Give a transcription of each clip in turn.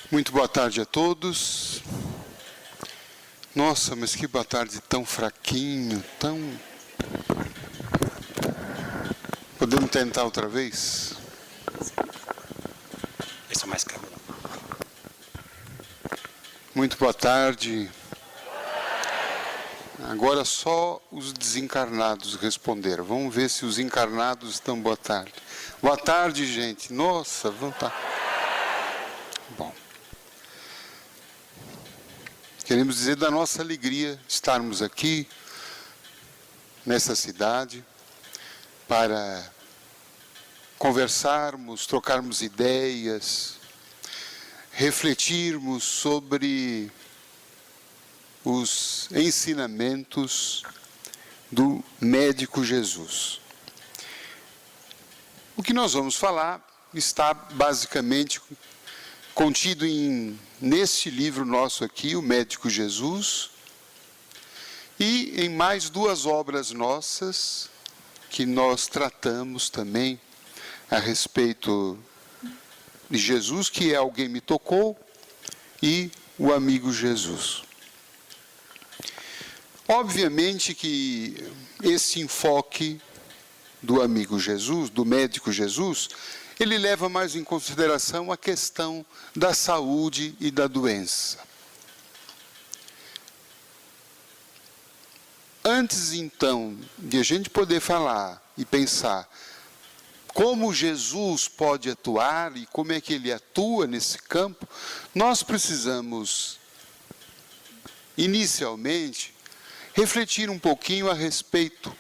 Muito boa tarde a todos. Nossa, mas que boa tarde tão fraquinho, tão... Podemos tentar outra vez? Esse é mais calmo. Muito boa tarde. Agora só os desencarnados responderam. Vamos ver se os encarnados estão boa tarde. Boa tarde, gente. Nossa, vamos estar... Bom. Queremos dizer da nossa alegria estarmos aqui, nessa cidade, para conversarmos, trocarmos ideias, refletirmos sobre os ensinamentos do médico Jesus. O que nós vamos falar está basicamente contido neste livro nosso aqui, O Médico Jesus, e em mais duas obras nossas que nós tratamos também a respeito de Jesus, que é Alguém Me Tocou, e O Amigo Jesus. Obviamente que esse enfoque do amigo Jesus, do médico Jesus, ele leva mais em consideração a questão da saúde e da doença. Antes, então, de a gente poder falar e pensar como Jesus pode atuar e como é que ele atua nesse campo, nós precisamos, inicialmente, refletir um pouquinho a respeito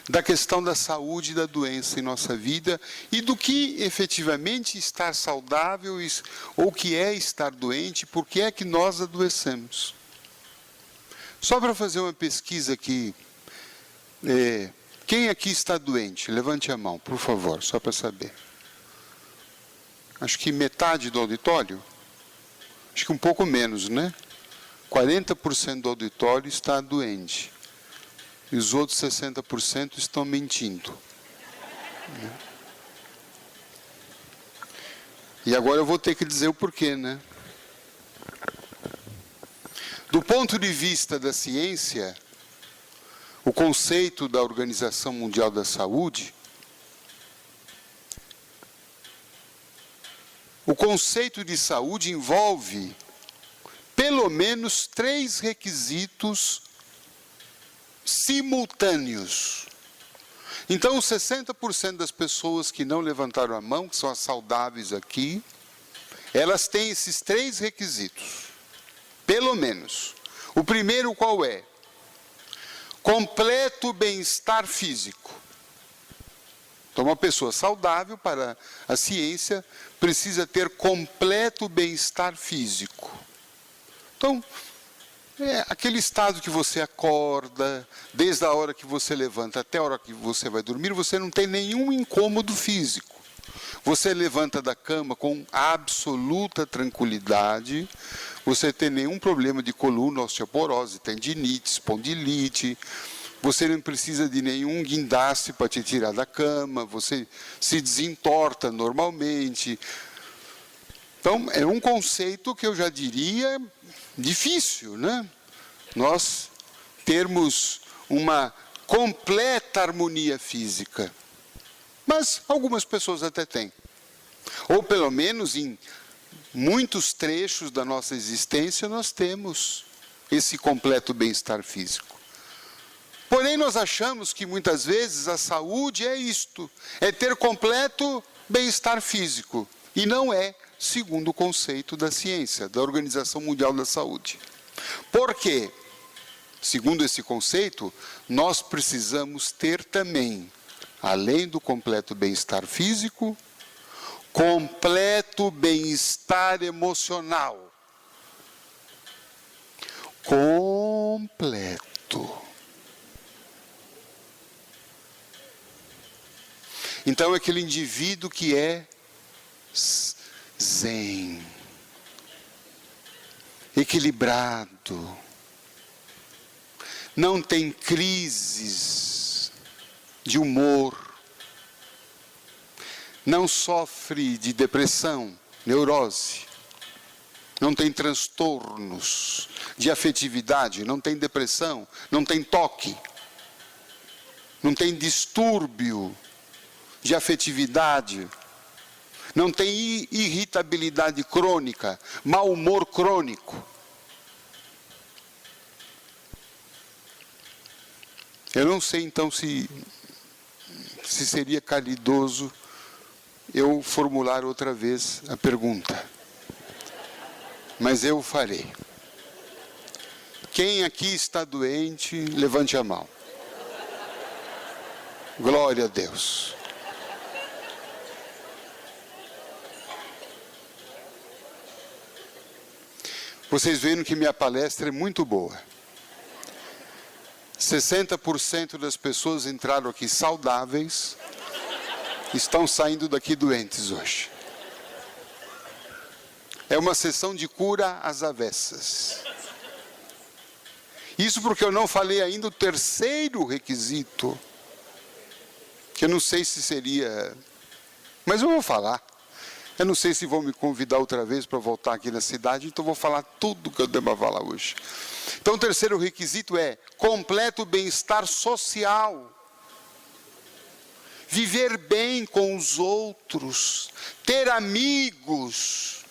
da questão da saúde e da doença em nossa vida e do que efetivamente estar saudável ou que é estar doente, por que é que nós adoecemos. Só para fazer uma pesquisa aqui, quem aqui está doente? Levante a mão, por favor, só para saber. Acho que metade do auditório? Acho que um pouco menos, né? 40% do auditório está doente. E os outros 60% estão mentindo. E agora eu vou ter que dizer o porquê, né? Do ponto de vista da ciência, o conceito da Organização Mundial da Saúde, o conceito de saúde envolve pelo menos 3 requisitos simultâneos. Então, os 60% das pessoas que não levantaram a mão, que são as saudáveis aqui, elas têm esses 3 requisitos. Pelo menos. O primeiro qual é? Completo bem-estar físico. Então, uma pessoa saudável, para a ciência, precisa ter completo bem-estar físico. Então, aquele estado que você acorda, desde a hora que você levanta até a hora que você vai dormir, você não tem nenhum incômodo físico. Você levanta da cama com absoluta tranquilidade, você tem nenhum problema de coluna, osteoporose, tendinite, espondilite, você não precisa de nenhum guindaste para te tirar da cama, você se desentorta normalmente. Então, é um conceito que eu já diria difícil, né? Nós termos uma completa harmonia física. Mas algumas pessoas até têm. Ou pelo menos em muitos trechos da nossa existência nós temos esse completo bem-estar físico. Porém, nós achamos que muitas vezes a saúde é isto, é ter completo bem-estar físico. E não é, segundo o conceito da ciência, da Organização Mundial da Saúde. Por quê? Segundo esse conceito, nós precisamos ter também, além do completo bem-estar físico, completo bem-estar emocional. Completo. Então, é aquele indivíduo que é zen, equilibrado, não tem crises de humor, não sofre de depressão, neurose, não tem transtornos de afetividade, não tem depressão, não tem toque, não tem distúrbio de afetividade, não tem irritabilidade crônica, mau humor crônico. Eu não sei então se seria caridoso eu formular outra vez a pergunta, mas eu farei. Quem aqui está doente, levante a mão. Glória a Deus. Vocês viram que minha palestra é muito boa. 60% das pessoas entraram aqui saudáveis, estão saindo daqui doentes hoje. É uma sessão de cura às avessas. Isso porque eu não falei ainda o terceiro requisito, que eu não sei se seria, mas eu vou falar. Eu não sei se vão me convidar outra vez para voltar aqui na cidade, então vou falar tudo que eu devo falar hoje. Então o terceiro requisito é completo bem-estar social. Viver bem com os outros, ter amigos,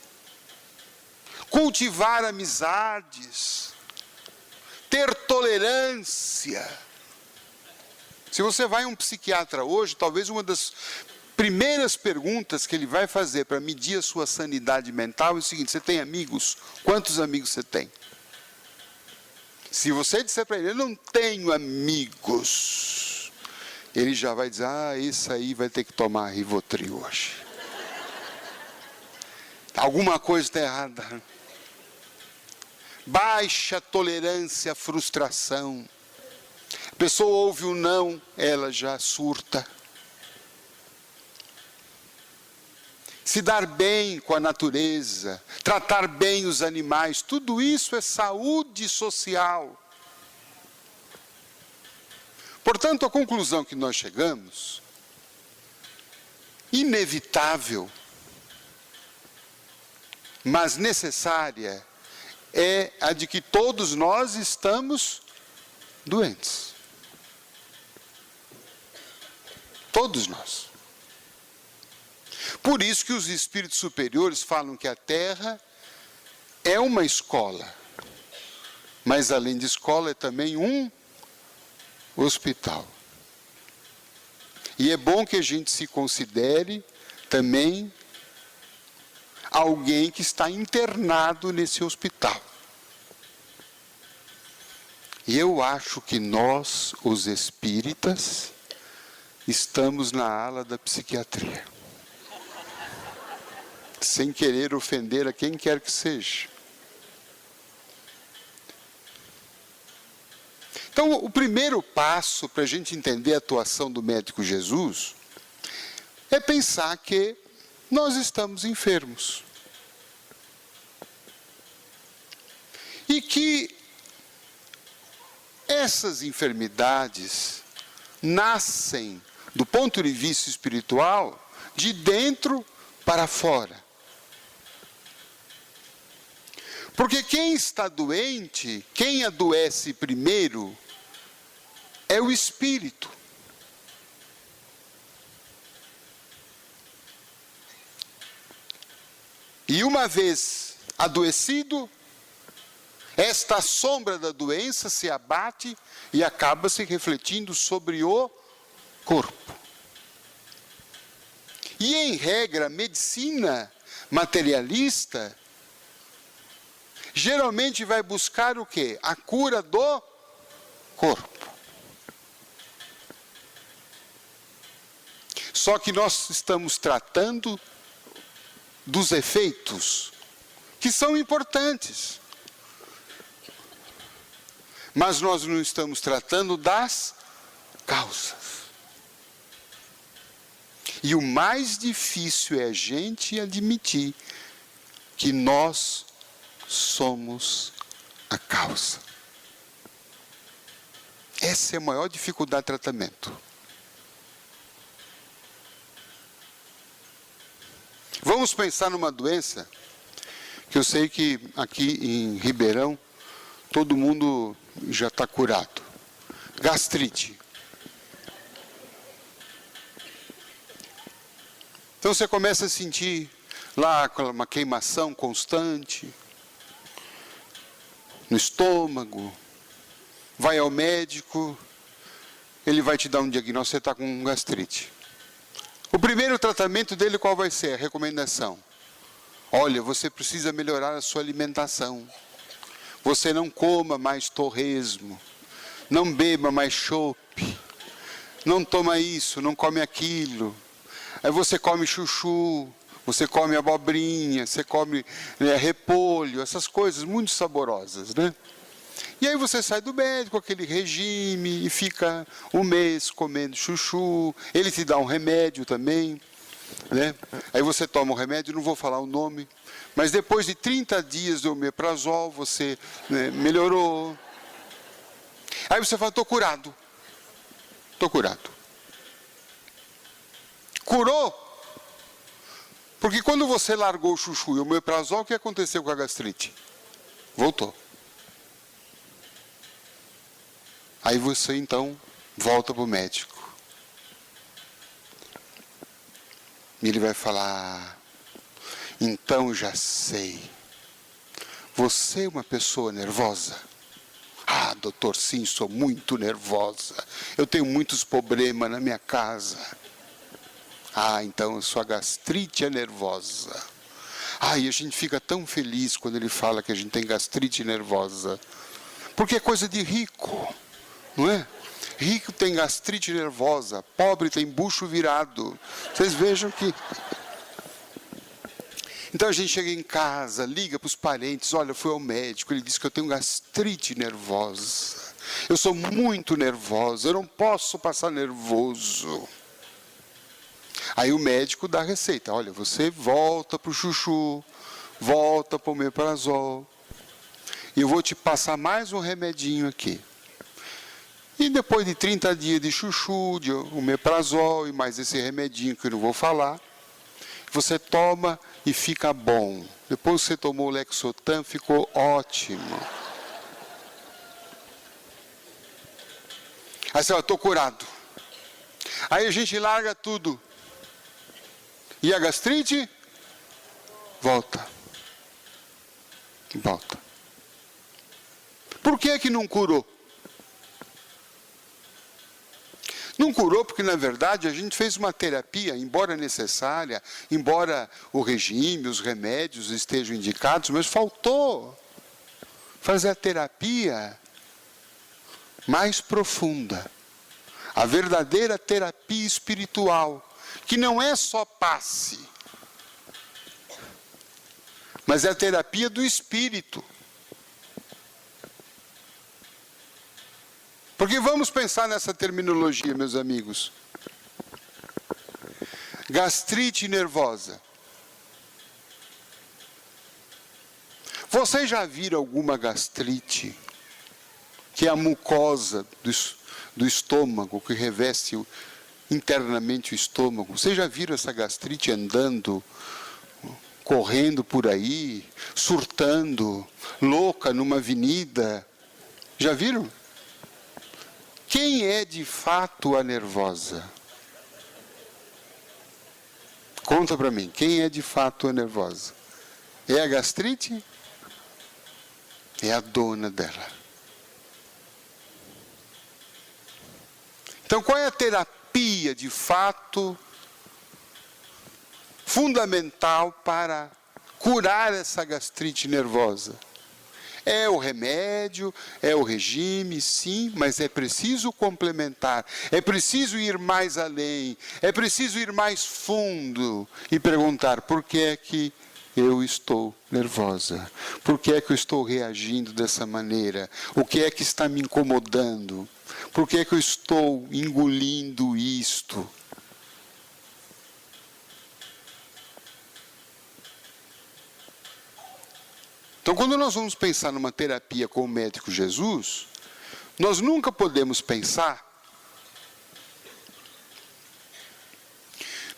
cultivar amizades, ter tolerância. Se você vai a um psiquiatra hoje, talvez uma das primeiras perguntas que ele vai fazer para medir a sua sanidade mental é o seguinte: você tem amigos? Quantos amigos você tem? Se você disser para ele, eu não tenho amigos, ele já vai dizer, esse aí vai ter que tomar Rivotril hoje. Alguma coisa está errada. Baixa tolerância à frustração. A pessoa ouve o não, ela já surta. Se dar bem com a natureza, tratar bem os animais, tudo isso é saúde social. Portanto, a conclusão que nós chegamos, inevitável, mas necessária, é a de que todos nós estamos doentes. Todos nós. Por isso que os espíritos superiores falam que a Terra é uma escola, mas além de escola é também um hospital. E é bom que a gente se considere também alguém que está internado nesse hospital. E eu acho que nós, os espíritas, estamos na ala da psiquiatria. Sem querer ofender a quem quer que seja. Então, o primeiro passo para a gente entender a atuação do médico Jesus é pensar que nós estamos enfermos. E que essas enfermidades nascem, do ponto de vista espiritual, de dentro para fora. Porque quem está doente, quem adoece primeiro, é o espírito. E uma vez adoecido, esta sombra da doença se abate e acaba se refletindo sobre o corpo. E em regra, a medicina materialista geralmente vai buscar o quê? A cura do corpo. Só que nós estamos tratando dos efeitos, que são importantes. Mas nós não estamos tratando das causas. E o mais difícil é a gente admitir que nós somos a causa. Essa é a maior dificuldade de tratamento. Vamos pensar numa doença que eu sei que aqui em Ribeirão, todo mundo já está curado. Gastrite. Então você começa a sentir lá uma queimação constante no estômago, vai ao médico, ele vai te dar um diagnóstico, você está com gastrite. O primeiro tratamento dele qual vai ser? A recomendação. Olha, você precisa melhorar a sua alimentação. Você não coma mais torresmo, não beba mais chope, não toma isso, não come aquilo. Aí você come chuchu, você come abobrinha, você come repolho, essas coisas muito saborosas, né? E aí você sai do médico, aquele regime, e fica um mês comendo chuchu, ele te dá um remédio também, né? Aí você toma o remédio, não vou falar o nome, mas depois de 30 dias de omeprazol, você melhorou. Aí você fala, estou curado. Estou curado. Curou? Porque quando você largou o chuchu e o omeprazol, o que aconteceu com a gastrite? Voltou. Aí você então volta para o médico. E ele vai falar, então já sei. Você é uma pessoa nervosa? Ah, doutor, sim, sou muito nervosa. Eu tenho muitos problemas na minha casa. Ah, então a sua gastrite é nervosa. Ah, e a gente fica tão feliz quando ele fala que a gente tem gastrite nervosa. Porque é coisa de rico, não é? Rico tem gastrite nervosa, pobre tem bucho virado. Vocês vejam que... Então a gente chega em casa, liga para os parentes, olha, eu fui ao médico, ele disse que eu tenho gastrite nervosa. Eu sou muito nervosa, eu não posso passar nervoso. Aí o médico dá a receita, olha, você volta para o chuchu, volta para o omeprazol, e eu vou te passar mais um remedinho aqui. E depois de 30 dias de chuchu, de omeprazol e mais esse remedinho que eu não vou falar, você toma e fica bom. Depois você tomou o Lexotan, ficou ótimo. Aí você fala, estou curado. Aí a gente larga tudo. E a gastrite? Volta. Volta. Por que não curou? Não curou porque, na verdade, a gente fez uma terapia, embora necessária, embora o regime, os remédios estejam indicados, mas faltou fazer a terapia mais profunda. A verdadeira terapia espiritual, que não é só passe, mas é a terapia do espírito. Porque vamos pensar nessa terminologia, meus amigos. Gastrite nervosa. Vocês já viram alguma gastrite, que é a mucosa do estômago, que reveste internamente o estômago? Vocês já viram essa gastrite andando, correndo por aí, surtando, louca numa avenida? Já viram? Quem é de fato a nervosa? Conta para mim, quem é de fato a nervosa? É a gastrite? É a dona dela. Então, qual é a terapia de fato fundamental para curar essa gastrite nervosa? É o remédio, é o regime, sim, mas é preciso complementar, é preciso ir mais além, é preciso ir mais fundo e perguntar por que é que eu estou nervosa, por que é que eu estou reagindo dessa maneira, o que é que está me incomodando, por que é que eu estou engolindo isto. Então, quando nós vamos pensar numa terapia com o médico Jesus, nós nunca podemos pensar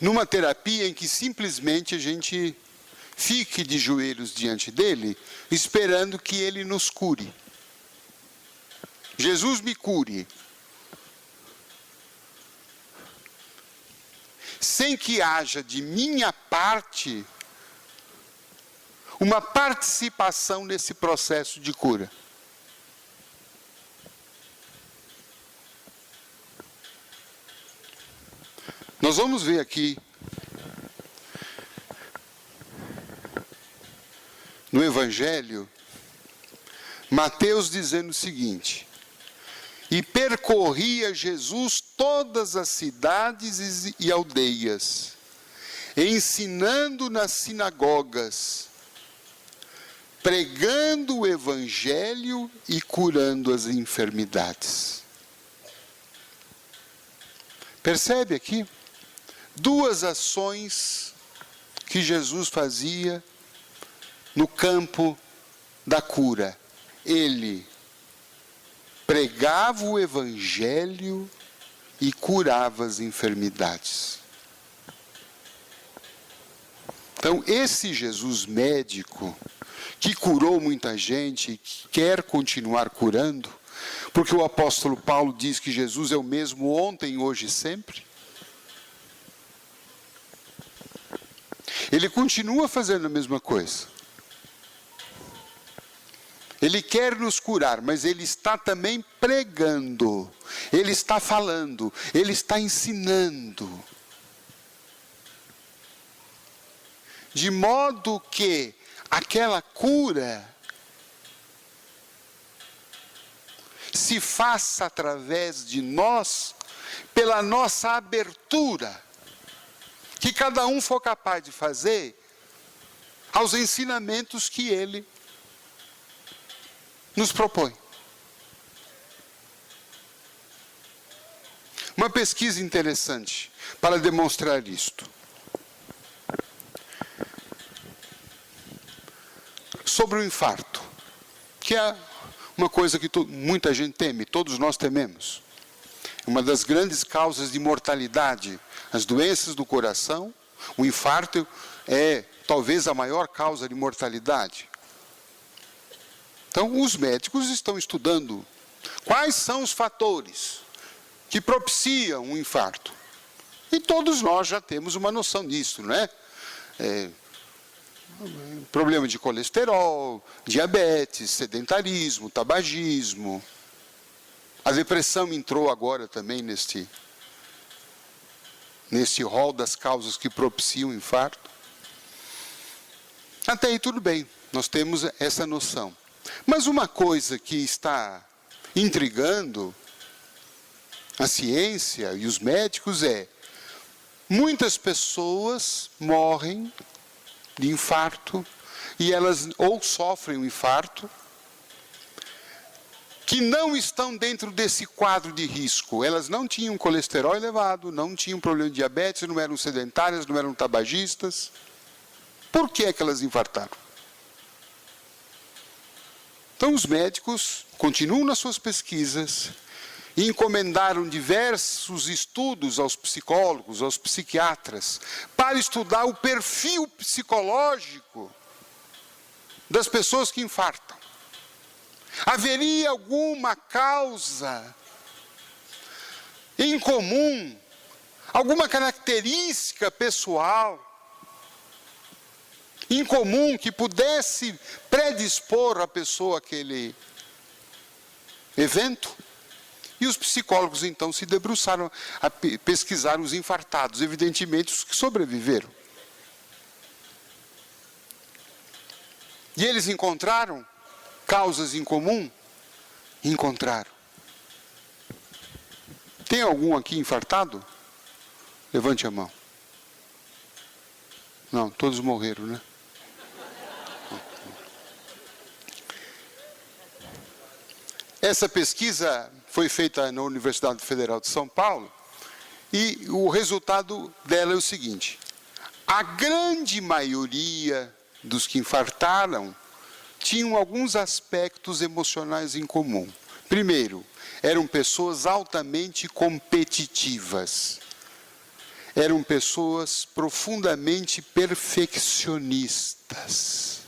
numa terapia em que simplesmente a gente fique de joelhos diante dele, esperando que ele nos cure. Jesus me cure. Sem que haja de minha parte uma participação nesse processo de cura. Nós vamos ver aqui no Evangelho, Mateus dizendo o seguinte: e percorria Jesus todas as cidades e aldeias, ensinando nas sinagogas, pregando o Evangelho e curando as enfermidades. Percebe aqui? Duas ações que Jesus fazia no campo da cura. Ele pregava o Evangelho e curava as enfermidades. Então, esse Jesus médico, que curou muita gente e que quer continuar curando, porque o apóstolo Paulo diz que Jesus é o mesmo ontem, hoje e sempre, ele continua fazendo a mesma coisa. Ele quer nos curar, mas ele está também pregando, ele está falando, ele está ensinando. De modo que aquela cura se faça através de nós, pela nossa abertura, que cada um for capaz de fazer aos ensinamentos que ele nos propõe. Uma pesquisa interessante para demonstrar isto. Sobre o infarto, que é uma coisa que muita gente teme, todos nós tememos. Uma das grandes causas de mortalidade, as doenças do coração, o infarto é talvez a maior causa de mortalidade. Então, os médicos estão estudando quais são os fatores que propiciam um infarto. E todos nós já temos uma noção disso, não é? Problema de colesterol, diabetes, sedentarismo, tabagismo. A depressão entrou agora também neste rol das causas que propiciam o infarto. Até aí tudo bem, nós temos essa noção. Mas uma coisa que está intrigando a ciência e os médicos é: muitas pessoas morrem de infarto e elas ou sofrem um infarto que não estão dentro desse quadro de risco. Elas não tinham colesterol elevado, não tinham problema de diabetes, não eram sedentárias, não eram tabagistas. Por que é que elas infartaram? Então, os médicos continuam nas suas pesquisas e encomendaram diversos estudos aos psicólogos, aos psiquiatras, para estudar o perfil psicológico das pessoas que infartam. Haveria alguma causa em comum, alguma característica pessoal em comum que pudesse predispor a pessoa àquele evento? E os psicólogos então se debruçaram a pesquisar os infartados, evidentemente os que sobreviveram. E eles encontraram causas em comum? Encontraram. Tem algum aqui infartado? Levante a mão. Não, todos morreram, né? Essa pesquisa foi feita na Universidade Federal de São Paulo e o resultado dela é o seguinte: a grande maioria dos que infartaram tinham alguns aspectos emocionais em comum. Primeiro, eram pessoas altamente competitivas. eram pessoas profundamente perfeccionistas.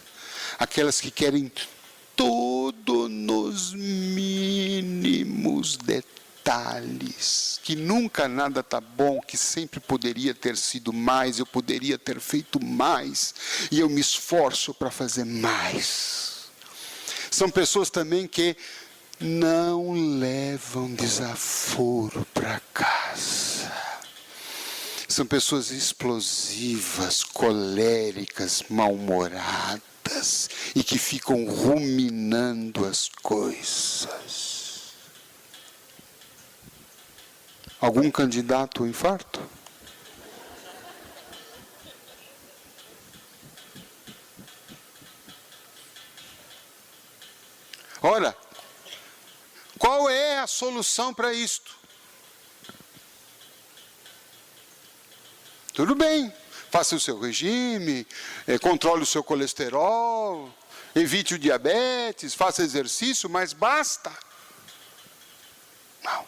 Aquelas que querem tudo nos mínimos detalhes. Que nunca nada está bom, que sempre poderia ter sido mais, eu poderia ter feito mais, e eu me esforço para fazer mais. São pessoas também que não levam desaforo para casa. São pessoas explosivas, coléricas, mal-humoradas e que ficam ruminando as coisas. Algum candidato ao infarto? Ora, qual é a solução para isto? Tudo bem, faça o seu regime, controle o seu colesterol, evite o diabetes, faça exercício, mas basta. Não.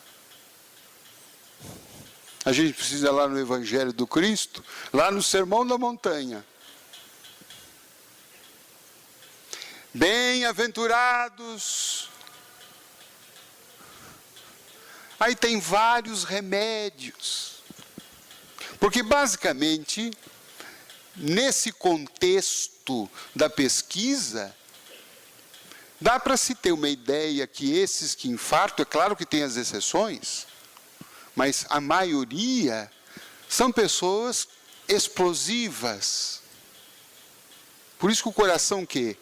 A gente precisa ir lá no Evangelho do Cristo, lá no Sermão da Montanha. Bem-aventurados. Aí tem vários remédios. Porque basicamente, nesse contexto da pesquisa, dá para se ter uma ideia que esses que infartam, é claro que tem as exceções, mas a maioria são pessoas explosivas. Por isso que o coração que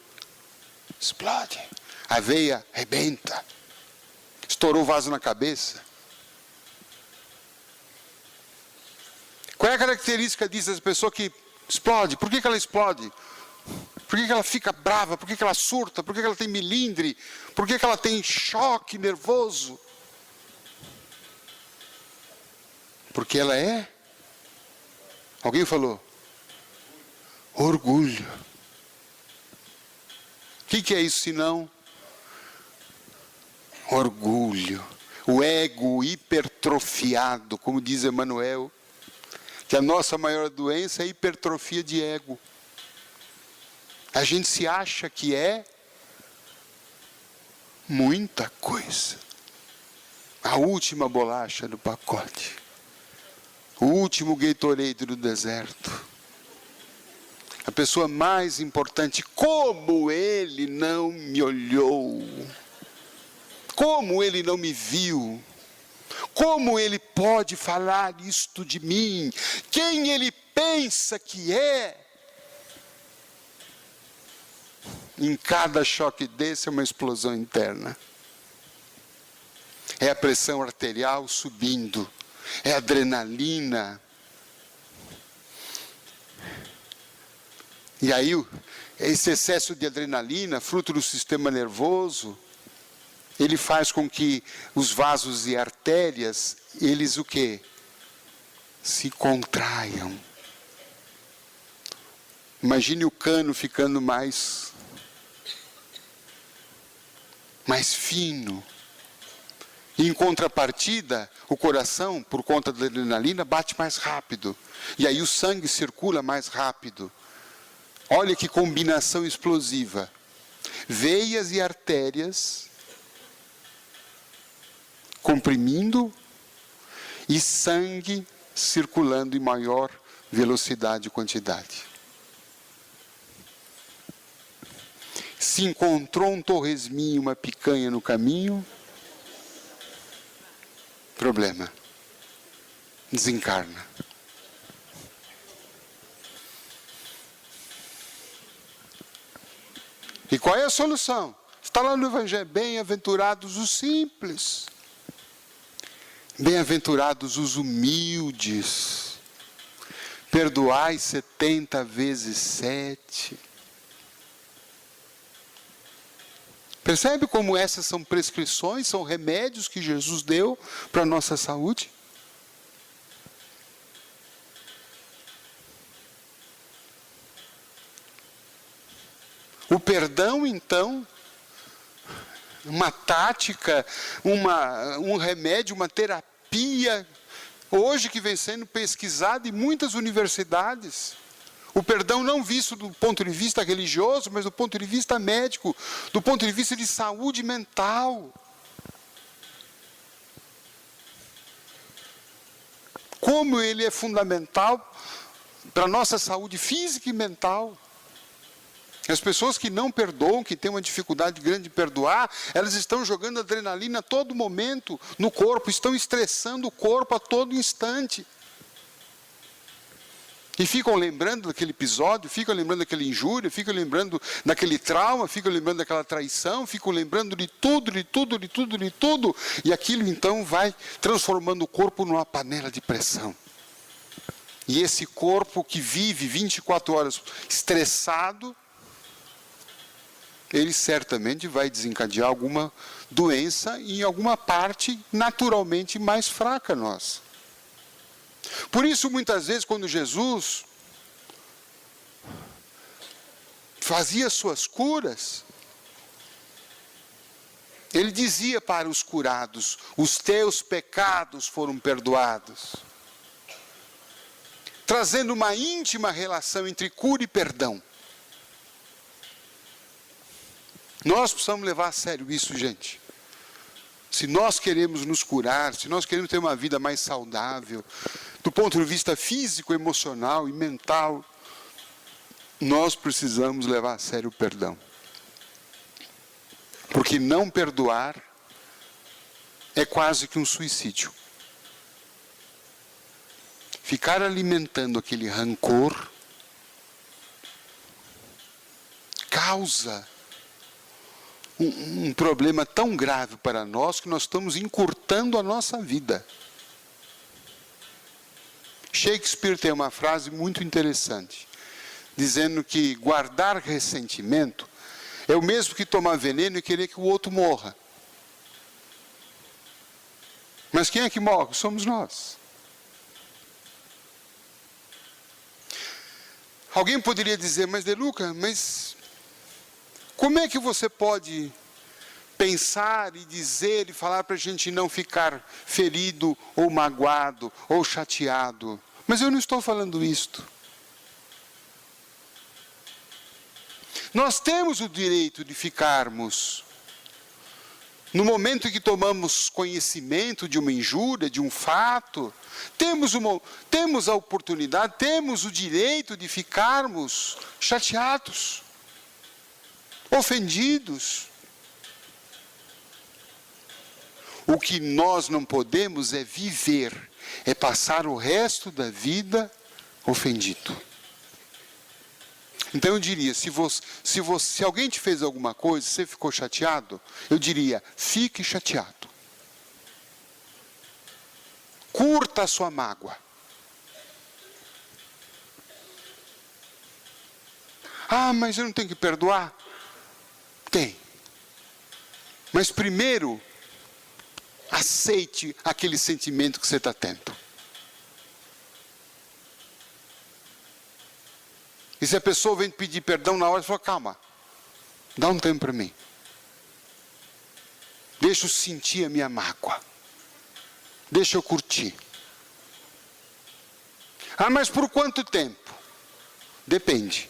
explode, a veia rebenta, estourou o vaso na cabeça. Qual é a característica disso, essa pessoa que explode? Por que ela explode? Por que ela fica brava? Por que ela surta? Por que ela tem melindre? Por que ela tem choque nervoso? Porque ela é? Alguém falou? Orgulho. O que é isso senão? Orgulho. O ego hipertrofiado, como diz Emmanuel, que a nossa maior doença é a hipertrofia de ego. A gente se acha que é muita coisa. A última bolacha do pacote. O último Gatorade do deserto. A pessoa mais importante. Como ele não me olhou? Como ele não me viu? Como ele pode falar isto de mim? Quem ele pensa que é? Em cada choque desse é uma explosão interna. É a pressão arterial subindo. É a adrenalina. E aí, esse excesso de adrenalina, fruto do sistema nervoso, ele faz com que os vasos e artérias, eles o quê? Se contraiam. Imagine o cano ficando mais fino. E em contrapartida, o coração, por conta da adrenalina, bate mais rápido. E aí o sangue circula mais rápido. Olha que combinação explosiva. Veias e artérias comprimindo e sangue circulando em maior velocidade e quantidade. Se encontrou um torresminho, uma picanha no caminho, problema. Desencarna. E qual é a solução? Está lá no Evangelho. Bem-aventurados os simples. Bem-aventurados os humildes. Perdoai 70 vezes 7. Percebe como essas são prescrições, são remédios que Jesus deu para a nossa saúde? O perdão, então, uma tática, um remédio, uma terapia hoje que vem sendo pesquisado em muitas universidades. O perdão não visto do ponto de vista religioso, mas do ponto de vista médico, do ponto de vista de saúde mental. Como ele é fundamental para a nossa saúde física e mental. As pessoas que não perdoam, que têm uma dificuldade grande de perdoar, elas estão jogando adrenalina a todo momento no corpo, estão estressando o corpo a todo instante. E ficam lembrando daquele episódio, ficam lembrando daquela injúria, ficam lembrando daquele trauma, ficam lembrando daquela traição, ficam lembrando de tudo, de tudo, de tudo, de tudo. E aquilo então vai transformando o corpo numa panela de pressão. E esse corpo que vive 24 horas estressado, ele certamente vai desencadear alguma doença em alguma parte naturalmente mais fraca nossa. Por isso, muitas vezes, quando Jesus fazia suas curas, ele dizia para os curados: os teus pecados foram perdoados. Trazendo uma íntima relação entre cura e perdão. Nós precisamos levar a sério isso, gente. Se nós queremos nos curar, se nós queremos ter uma vida mais saudável, do ponto de vista físico, emocional e mental, nós precisamos levar a sério o perdão. Porque não perdoar é quase que um suicídio. Ficar alimentando aquele rancor causa um problema tão grave para nós que nós estamos encurtando a nossa vida. Shakespeare tem uma frase muito interessante, dizendo que guardar ressentimento é o mesmo que tomar veneno e querer que o outro morra. Mas quem é que morre? Somos nós. Alguém poderia dizer: mas De Luca, mas como é que você pode pensar e dizer e falar para a gente não ficar ferido ou magoado ou chateado? Mas eu não estou falando isto. Nós temos o direito de ficarmos, no momento em que tomamos conhecimento de uma injúria, de um fato, temos a oportunidade, temos o direito de ficarmos chateados, ofendidos. O que nós não podemos é viver, é passar o resto da vida ofendido. Então eu diria, se alguém te fez alguma coisa, você ficou chateado, eu diria: fique chateado. Curta a sua mágoa. Ah, mas eu não tenho que perdoar? Tem. Mas primeiro, aceite aquele sentimento que você está tendo. E se a pessoa vem pedir perdão na hora, você fala: calma, dá um tempo para mim. Deixa eu sentir a minha mágoa. Deixa eu curtir. Ah, mas por quanto tempo? Depende.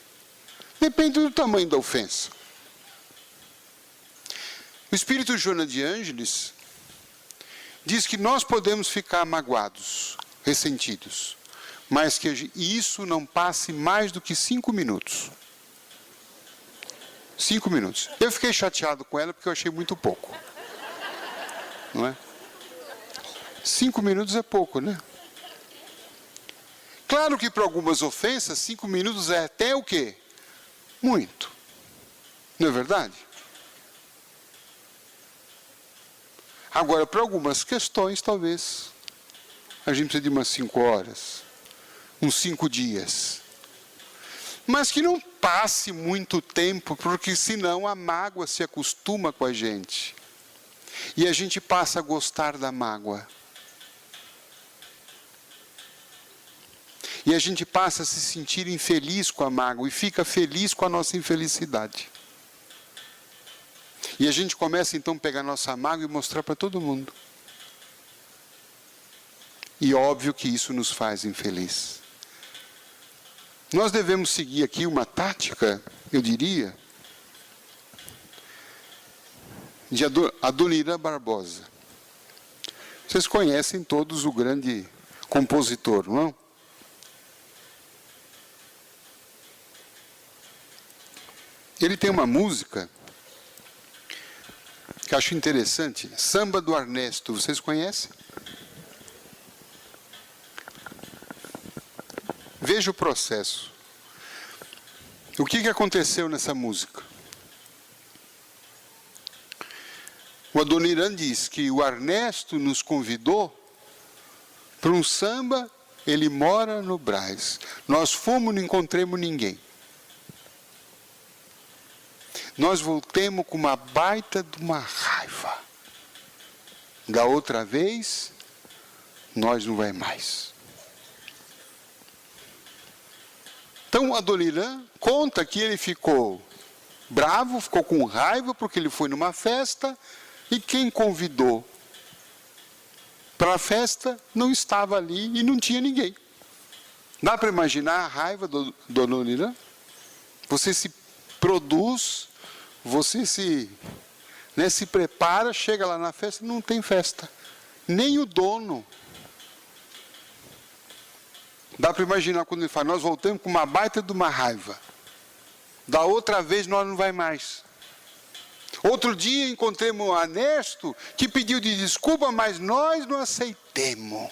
Depende do tamanho da ofensa. O espírito Joana de Ângeles diz que nós podemos ficar magoados, ressentidos, mas que isso não passe mais do que 5 minutos. 5 minutos. Eu fiquei chateado com ela porque eu achei muito pouco. Não é? 5 minutos é pouco, né? Claro que para algumas ofensas, 5 minutos é até o quê? Muito. Não é verdade? Agora, para algumas questões, talvez, a gente precisa de umas 5 horas, uns 5 dias. Mas que não passe muito tempo, porque senão a mágoa se acostuma com a gente. E a gente passa a gostar da mágoa. E a gente passa a se sentir infeliz com a mágoa e fica feliz com a nossa infelicidade. E a gente começa então a pegar a nossa mágoa e mostrar para todo mundo. E óbvio que isso nos faz infeliz. Nós devemos seguir aqui uma tática, eu diria, de Adoniran Barbosa. Vocês conhecem todos o grande compositor, não? Ele tem uma música que eu acho interessante, Samba do Ernesto, vocês conhecem? Veja o processo. O que aconteceu nessa música? O Adoniran diz que o Ernesto nos convidou para um samba, ele mora no Brás. Nós fomos, não encontramos ninguém. Nós voltemos com uma baita de uma raiva. Da outra vez, nós não vai mais. Então, Adoniran conta que ele ficou bravo, ficou com raiva, porque ele foi numa festa, e quem convidou para a festa não estava ali e não tinha ninguém. Dá para imaginar a raiva do Adoniran? Você se produz, você se prepara, chega lá na festa, não tem festa. Nem o dono. Dá para imaginar quando ele fala, nós voltamos com uma baita de uma raiva. Da outra vez nós não vai mais. Outro dia encontramos o Ernesto, que pediu de desculpa, mas nós não aceitemos.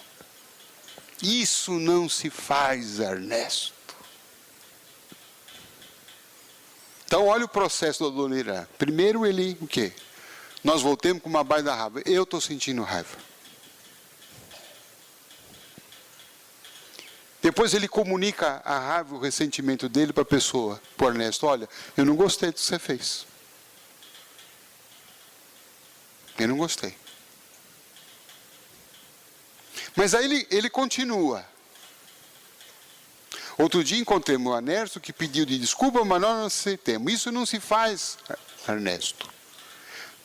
Isso não se faz, Ernesto. Então, olha o processo do Adoniran. Primeiro ele, o quê? Nós voltamos com uma baita raiva. Eu estou sentindo raiva. Depois ele comunica a raiva, o ressentimento dele para a pessoa, para o Ernesto. Olha, eu não gostei do que você fez. Eu não gostei. Mas aí ele continua. Outro dia encontramos o Ernesto que pediu de desculpa, mas nós não aceitemos. Isso não se faz, Ernesto.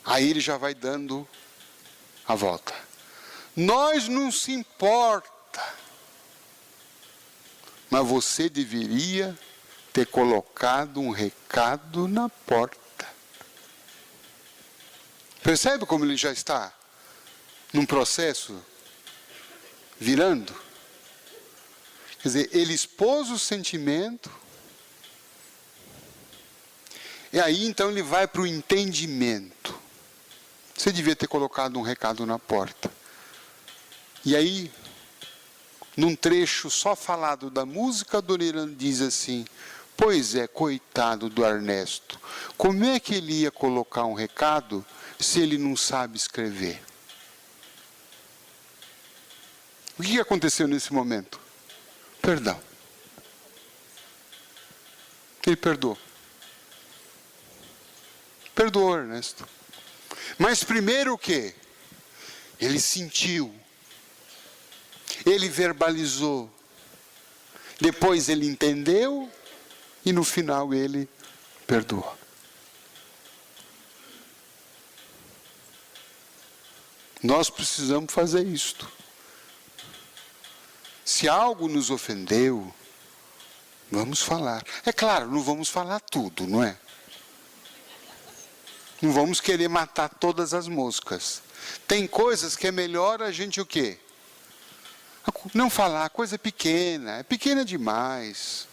Aí ele já vai dando a volta. Nós não se importa. Mas você deveria ter colocado um recado na porta. Percebe como ele já está num processo virando? Quer dizer, ele expôs o sentimento, e aí então ele vai para o entendimento. Você devia ter colocado um recado na porta. E aí, num trecho só falado da música, Adoniran diz assim, pois é, coitado do Ernesto, como é que ele ia colocar um recado se ele não sabe escrever? O que aconteceu nesse momento? Perdão. Ele perdoou. Perdoou, Ernesto. Mas primeiro o quê? Ele sentiu. Ele verbalizou. Depois ele entendeu. E no final ele perdoou. Nós precisamos fazer isto. Se algo nos ofendeu, vamos falar. É claro, não vamos falar tudo, não é? Não vamos querer matar todas as moscas. Tem coisas que é melhor a gente o quê? Não falar, coisa pequena, é pequena demais.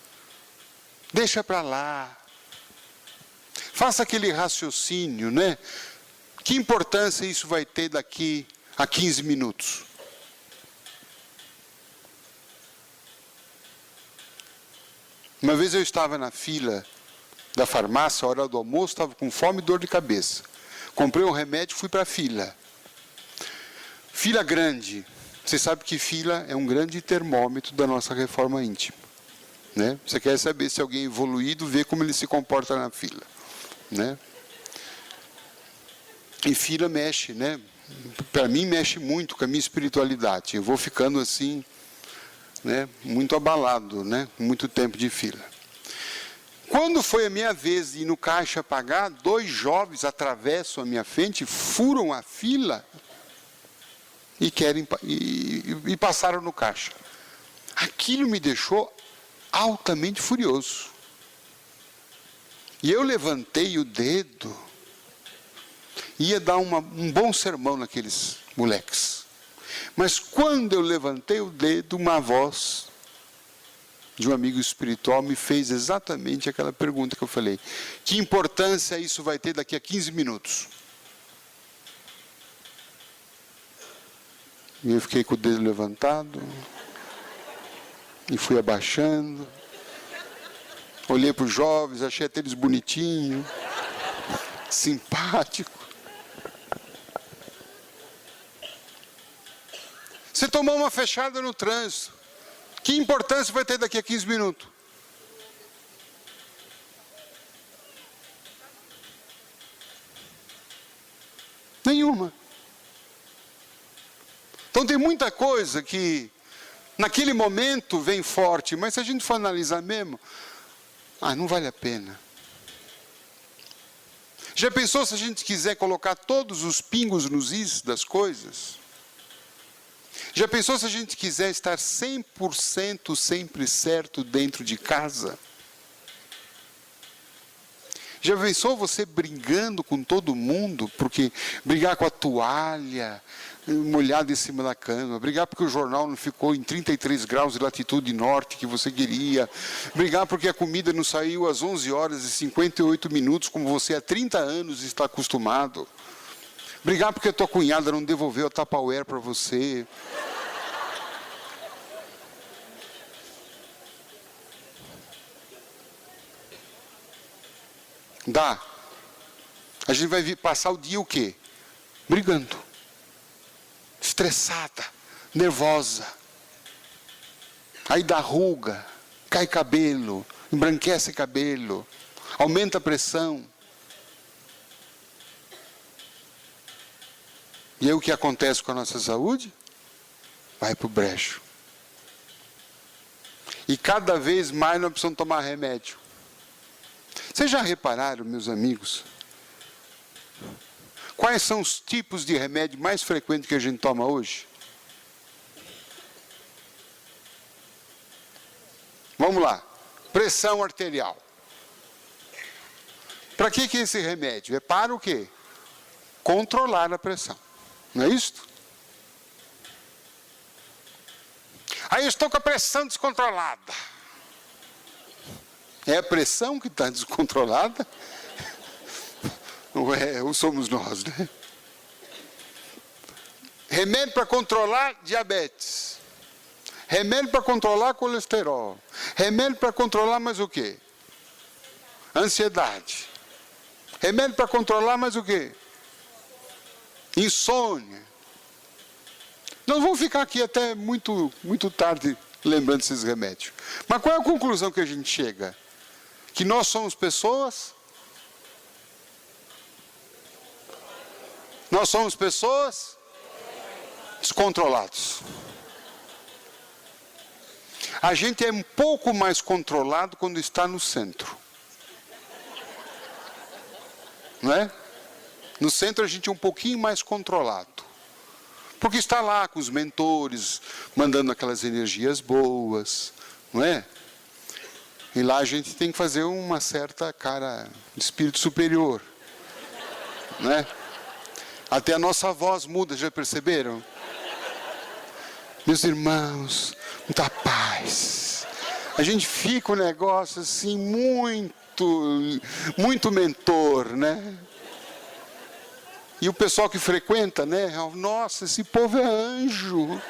Deixa para lá. Faça aquele raciocínio, né? Que importância isso vai ter daqui a 15 minutos? Uma vez eu estava na fila da farmácia, a hora do almoço, estava com fome e dor de cabeça. Comprei um remédio e fui para a fila. Fila grande. Você sabe que fila é um grande termômetro da nossa reforma íntima. Né? Você quer saber se alguém é evoluído, vê como ele se comporta na fila. Né? E fila mexe, né? Para mim mexe muito com a minha espiritualidade. Eu vou ficando assim, né? Muito abalado, né? Muito tempo de fila. Quando foi a minha vez de ir no caixa pagar, 2 jovens atravessam a minha frente, furam a fila. e passaram no caixa. Aquilo me deixou altamente furioso. E eu levantei o dedo, ia dar um bom sermão naqueles moleques. Mas quando eu levantei o dedo, uma voz de um amigo espiritual me fez exatamente aquela pergunta que eu falei: que importância isso vai ter daqui a 15 minutos? E eu fiquei com o dedo levantado, e fui abaixando, olhei para os jovens, achei até eles bonitinhos, simpáticos. Você tomou uma fechada no trânsito, que importância vai ter daqui a 15 minutos? Nenhuma. Então tem muita coisa que naquele momento vem forte, mas se a gente for analisar mesmo, não vale a pena. Já pensou se a gente quiser colocar todos os pingos nos is das coisas? Já pensou se a gente quiser estar 100% sempre certo dentro de casa? Já pensou você brigando com todo mundo, porque brigar com a toalha molhada em cima da cama, brigar porque o jornal não ficou em 33 graus de latitude norte que você queria, brigar porque a comida não saiu às 11 horas e 58 minutos como você há 30 anos está acostumado, brigar porque a tua cunhada não devolveu a Tupperware para você. Dá. A gente vai passar o dia o quê? Brigando. Estressada, nervosa. Aí dá ruga, cai cabelo, embranquece cabelo, aumenta a pressão. E aí o que acontece com a nossa saúde? Vai para o brejo. E cada vez mais nós precisamos tomar remédio. Vocês já repararam, meus amigos, quais são os tipos de remédio mais frequentes que a gente toma hoje? Vamos lá. Pressão arterial. Para que é esse remédio? É para o quê? Controlar a pressão. Não é isso? Aí eu estou com a pressão descontrolada. É a pressão que está descontrolada? Ou somos nós, né? Remédio para controlar diabetes. Remédio para controlar colesterol. Remédio para controlar mais o quê? Ansiedade. Remédio para controlar mais o quê? Insônia. Nós vamos ficar aqui até muito tarde lembrando desses remédios. Mas qual é a conclusão que a gente chega? Que nós somos pessoas? Nós somos pessoas descontrolados. A gente é um pouco mais controlado quando está no centro. Não é? No centro a gente é um pouquinho mais controlado. Porque está lá com os mentores, mandando aquelas energias boas, não é? E lá a gente tem que fazer uma certa cara de espírito superior, não é? Até a nossa voz muda, já perceberam? Meus irmãos, muita paz. A gente fica um negócio assim muito mentor, né? E o pessoal que frequenta, né? Nossa, esse povo é anjo.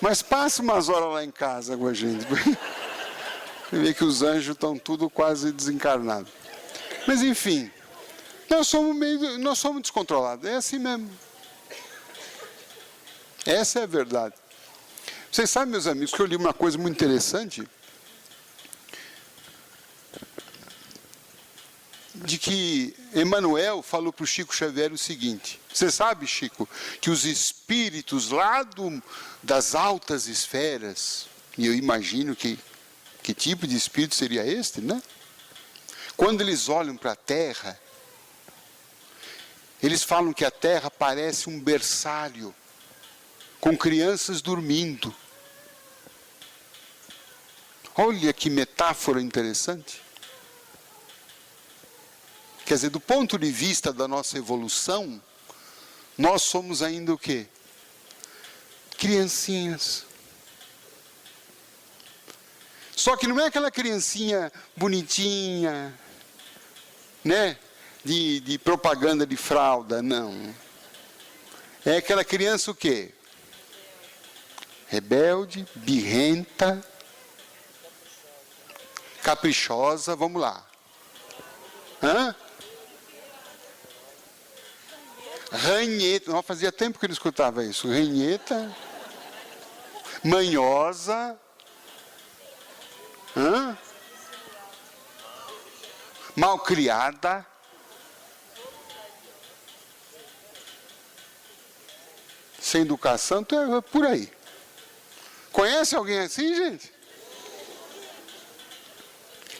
Mas passa umas horas lá em casa com a gente. Você vê que os anjos estão tudo quase desencarnados. Mas enfim, nós somos descontrolados. É assim mesmo. Essa é a verdade. Vocês sabem, meus amigos, que eu li uma coisa muito interessante. De que Emmanuel falou para o Chico Xavier o seguinte: você sabe, Chico, que os espíritos lá das altas esferas, e eu imagino que tipo de espírito seria este, né? Quando eles olham para a Terra, Eles falam que a Terra parece um berçário, com crianças dormindo. Olha que metáfora interessante. Quer dizer, do ponto de vista da nossa evolução, nós somos ainda o quê? Criancinhas. Só que não é aquela criancinha bonitinha, né? De propaganda de fralda, não. É aquela criança o quê? Rebelde, birrenta, caprichosa, vamos lá. Hã? Ranheta, não, fazia tempo que eu não escutava isso. Ranheta, manhosa, malcriada, sem educação, então é por aí. Conhece alguém assim, gente?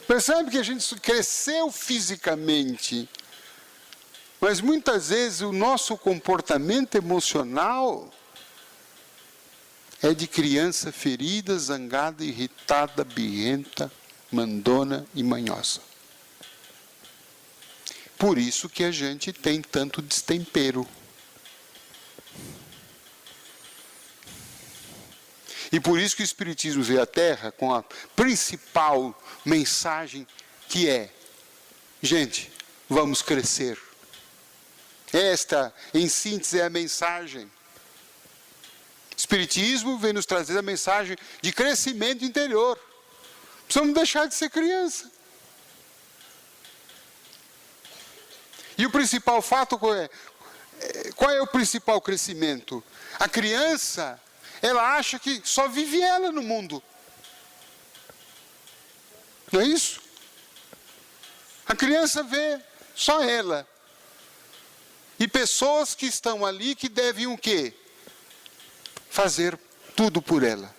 Percebe que a gente cresceu fisicamente, mas muitas vezes o nosso comportamento emocional é de criança ferida, zangada, irritada, birrenta, mandona e manhosa. Por isso que a gente tem tanto destempero. E por isso que o Espiritismo veio à Terra com a principal mensagem que é: gente, vamos crescer. Esta, em síntese, é a mensagem. O Espiritismo vem nos trazer a mensagem de crescimento interior. Precisamos deixar de ser criança. E o principal fato qual é o principal crescimento? A criança, ela acha que só vive ela no mundo. Não é isso? A criança vê só ela. E pessoas que estão ali que devem o quê? Fazer tudo por ela.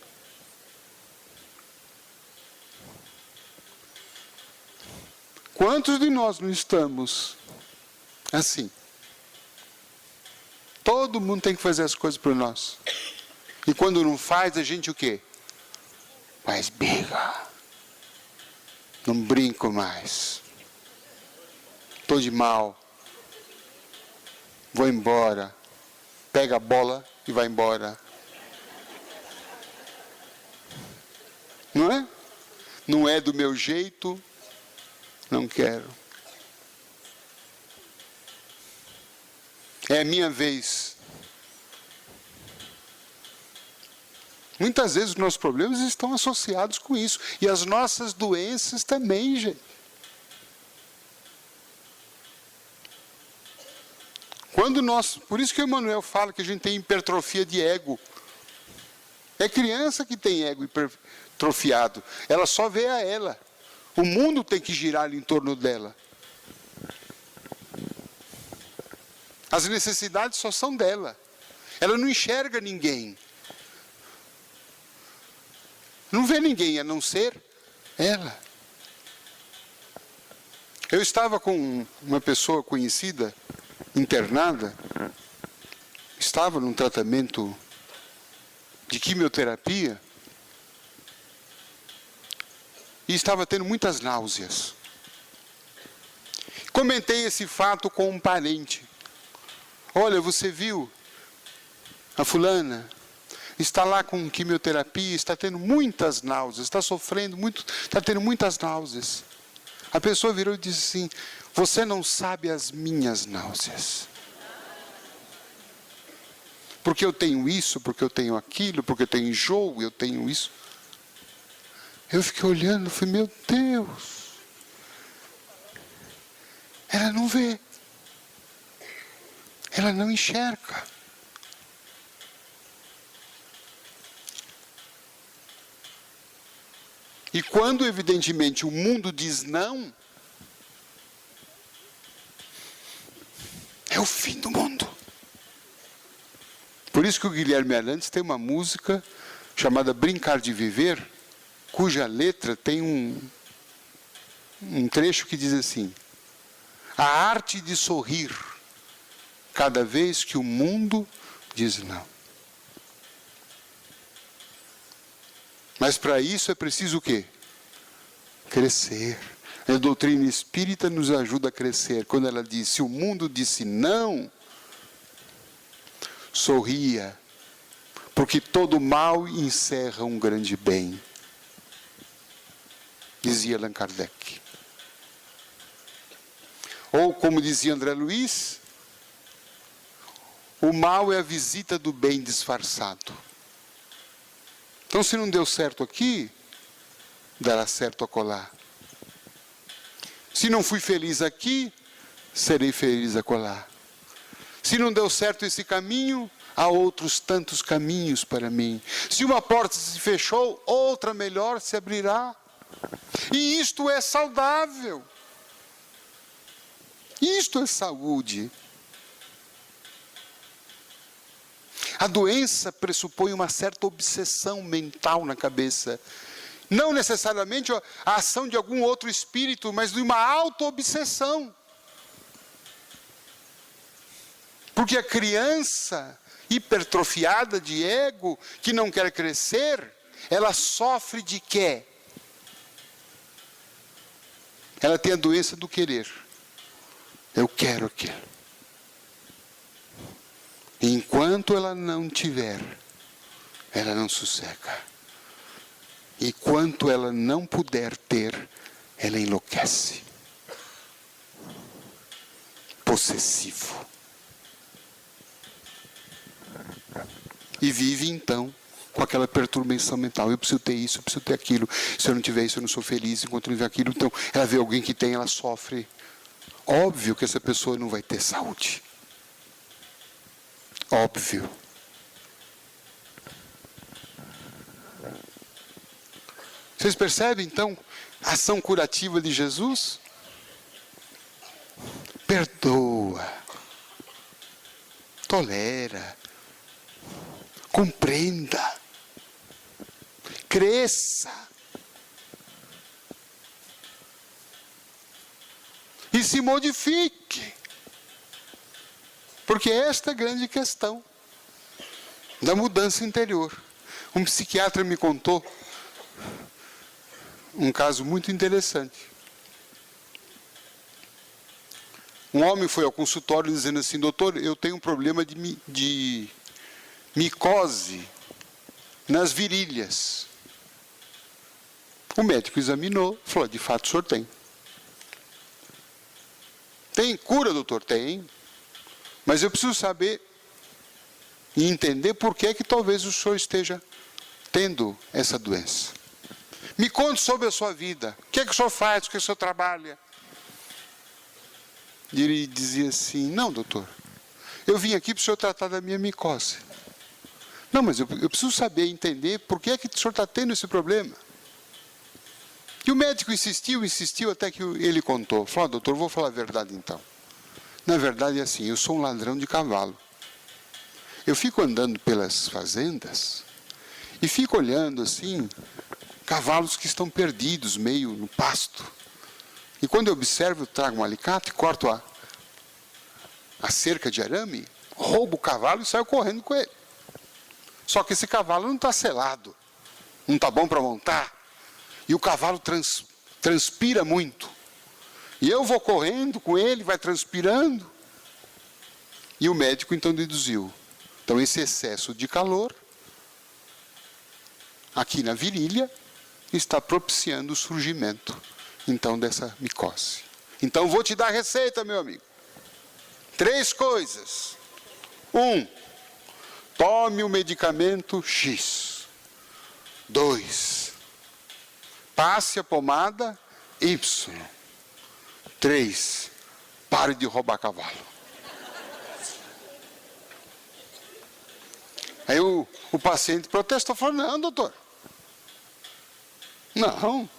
Quantos de nós não estamos assim? Todo mundo tem que fazer as coisas por nós. E quando não faz, a gente o quê? Faz birra. Não brinco mais. Estou de mal. Vou embora. Pega a bola e vai embora. Não é? Não é do meu jeito. Não quero. É a minha vez. Muitas vezes os nossos problemas estão associados com isso. E as nossas doenças também, gente. Por isso que o Emmanuel fala que a gente tem hipertrofia de ego. É criança que tem ego hipertrofiado. Ela só vê a ela. O mundo tem que girar em torno dela. As necessidades só são dela. Ela não enxerga ninguém. Não vê ninguém a não ser ela. Eu estava com uma pessoa conhecida, internada, estava num tratamento de quimioterapia e estava tendo muitas náuseas. Comentei esse fato com um parente. Olha, você viu? A fulana está lá com quimioterapia, está tendo muitas náuseas, está sofrendo muito, está tendo muitas náuseas. A pessoa virou e disse assim: você não sabe as minhas náuseas. Porque eu tenho isso, porque eu tenho aquilo, porque eu tenho enjoo, eu tenho isso. Eu fiquei olhando e falei: meu Deus. Ela não vê. Ela não enxerga. E quando, evidentemente, o mundo diz não, é o fim do mundo. Por isso que o Guilherme Arantes tem uma música chamada Brincar de Viver, cuja letra tem um trecho que diz assim: a arte de sorrir cada vez que o mundo diz não. Mas para isso é preciso o quê? Crescer. A doutrina espírita nos ajuda a crescer. Quando ela diz, se o mundo disse não, sorria, porque todo mal encerra um grande bem, dizia Allan Kardec. Ou como dizia André Luiz, o mal é a visita do bem disfarçado. Então, se não deu certo aqui, dará certo acolá. Se não fui feliz aqui, serei feliz acolá. Se não deu certo esse caminho, há outros tantos caminhos para mim. Se uma porta se fechou, outra melhor se abrirá. E isto é saudável. Isto é saúde. A doença pressupõe uma certa obsessão mental na cabeça. Não necessariamente a ação de algum outro espírito, mas de uma auto-obsessão. Porque a criança hipertrofiada de ego, que não quer crescer, ela sofre de quê? Ela tem a doença do querer. Eu quero aquilo. Enquanto ela não tiver, ela não sossega. E quanto ela não puder ter, ela enlouquece. Possessivo. E vive então com aquela perturbação mental. Eu preciso ter isso, eu preciso ter aquilo. Se eu não tiver isso, eu não sou feliz. Enquanto não tiver aquilo, então ela vê alguém que tem, ela sofre. Óbvio que essa pessoa não vai ter saúde. Óbvio. Vocês percebem, então, a ação curativa de Jesus? Perdoa, tolera, compreenda, cresça. E se modifique. Porque esta é a grande questão da mudança interior. Um psiquiatra me contou um caso muito interessante. Um homem foi ao consultório dizendo assim, doutor, eu tenho um problema de micose nas virilhas. O médico examinou, falou, de fato o senhor tem. Tem cura, doutor? Tem. Mas eu preciso saber e entender por que talvez o senhor esteja tendo essa doença. Me conte sobre a sua vida. O que é que o senhor faz? O que o senhor trabalha? E ele dizia assim, não, doutor, eu vim aqui para o senhor tratar da minha micose. Não, mas eu preciso saber, entender por que o senhor está tendo esse problema. E o médico insistiu até que ele contou. Falou, doutor, vou falar a verdade então. Na verdade é assim, eu sou um ladrão de cavalo. Eu fico andando pelas fazendas e fico olhando assim, cavalos que estão perdidos, meio no pasto. E quando eu observo, eu trago um alicate, corto a cerca de arame, roubo o cavalo e saio correndo com ele. Só que esse cavalo não está selado, não está bom para montar. E o cavalo transpira muito. E eu vou correndo com ele, vai transpirando. E o médico então deduziu. Então esse excesso de calor, aqui na virilha, está propiciando o surgimento, então, dessa micose. Então vou te dar a receita, meu amigo. 3 coisas. 1, tome o medicamento X. 2, passe a pomada Y. 3, pare de roubar cavalo. Aí o paciente protestou, falou, não, doutor. Não.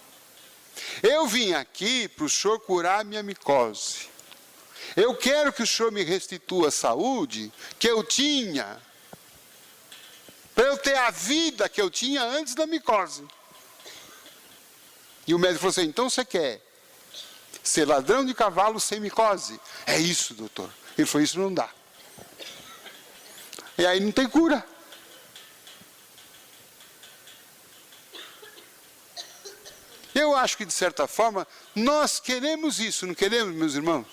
Eu vim aqui para o senhor curar a minha micose. Eu quero que o senhor me restitua a saúde que eu tinha, para eu ter a vida que eu tinha antes da micose. E o médico falou assim, então você quer ser ladrão de cavalo sem micose? É isso, doutor. Ele falou, isso não dá. E aí não tem cura. Eu acho que, de certa forma, nós queremos isso, não queremos, meus irmãos?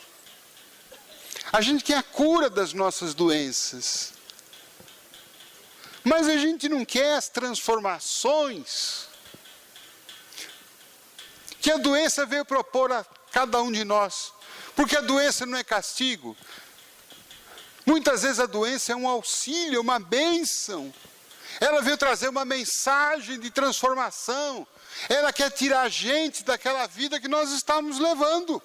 A gente quer a cura das nossas doenças. Mas a gente não quer as transformações que a doença veio propor a cada um de nós. Porque a doença não é castigo. Muitas vezes a doença é um auxílio, uma bênção. Ela veio trazer uma mensagem de transformação. Ela quer tirar a gente daquela vida que nós estamos levando.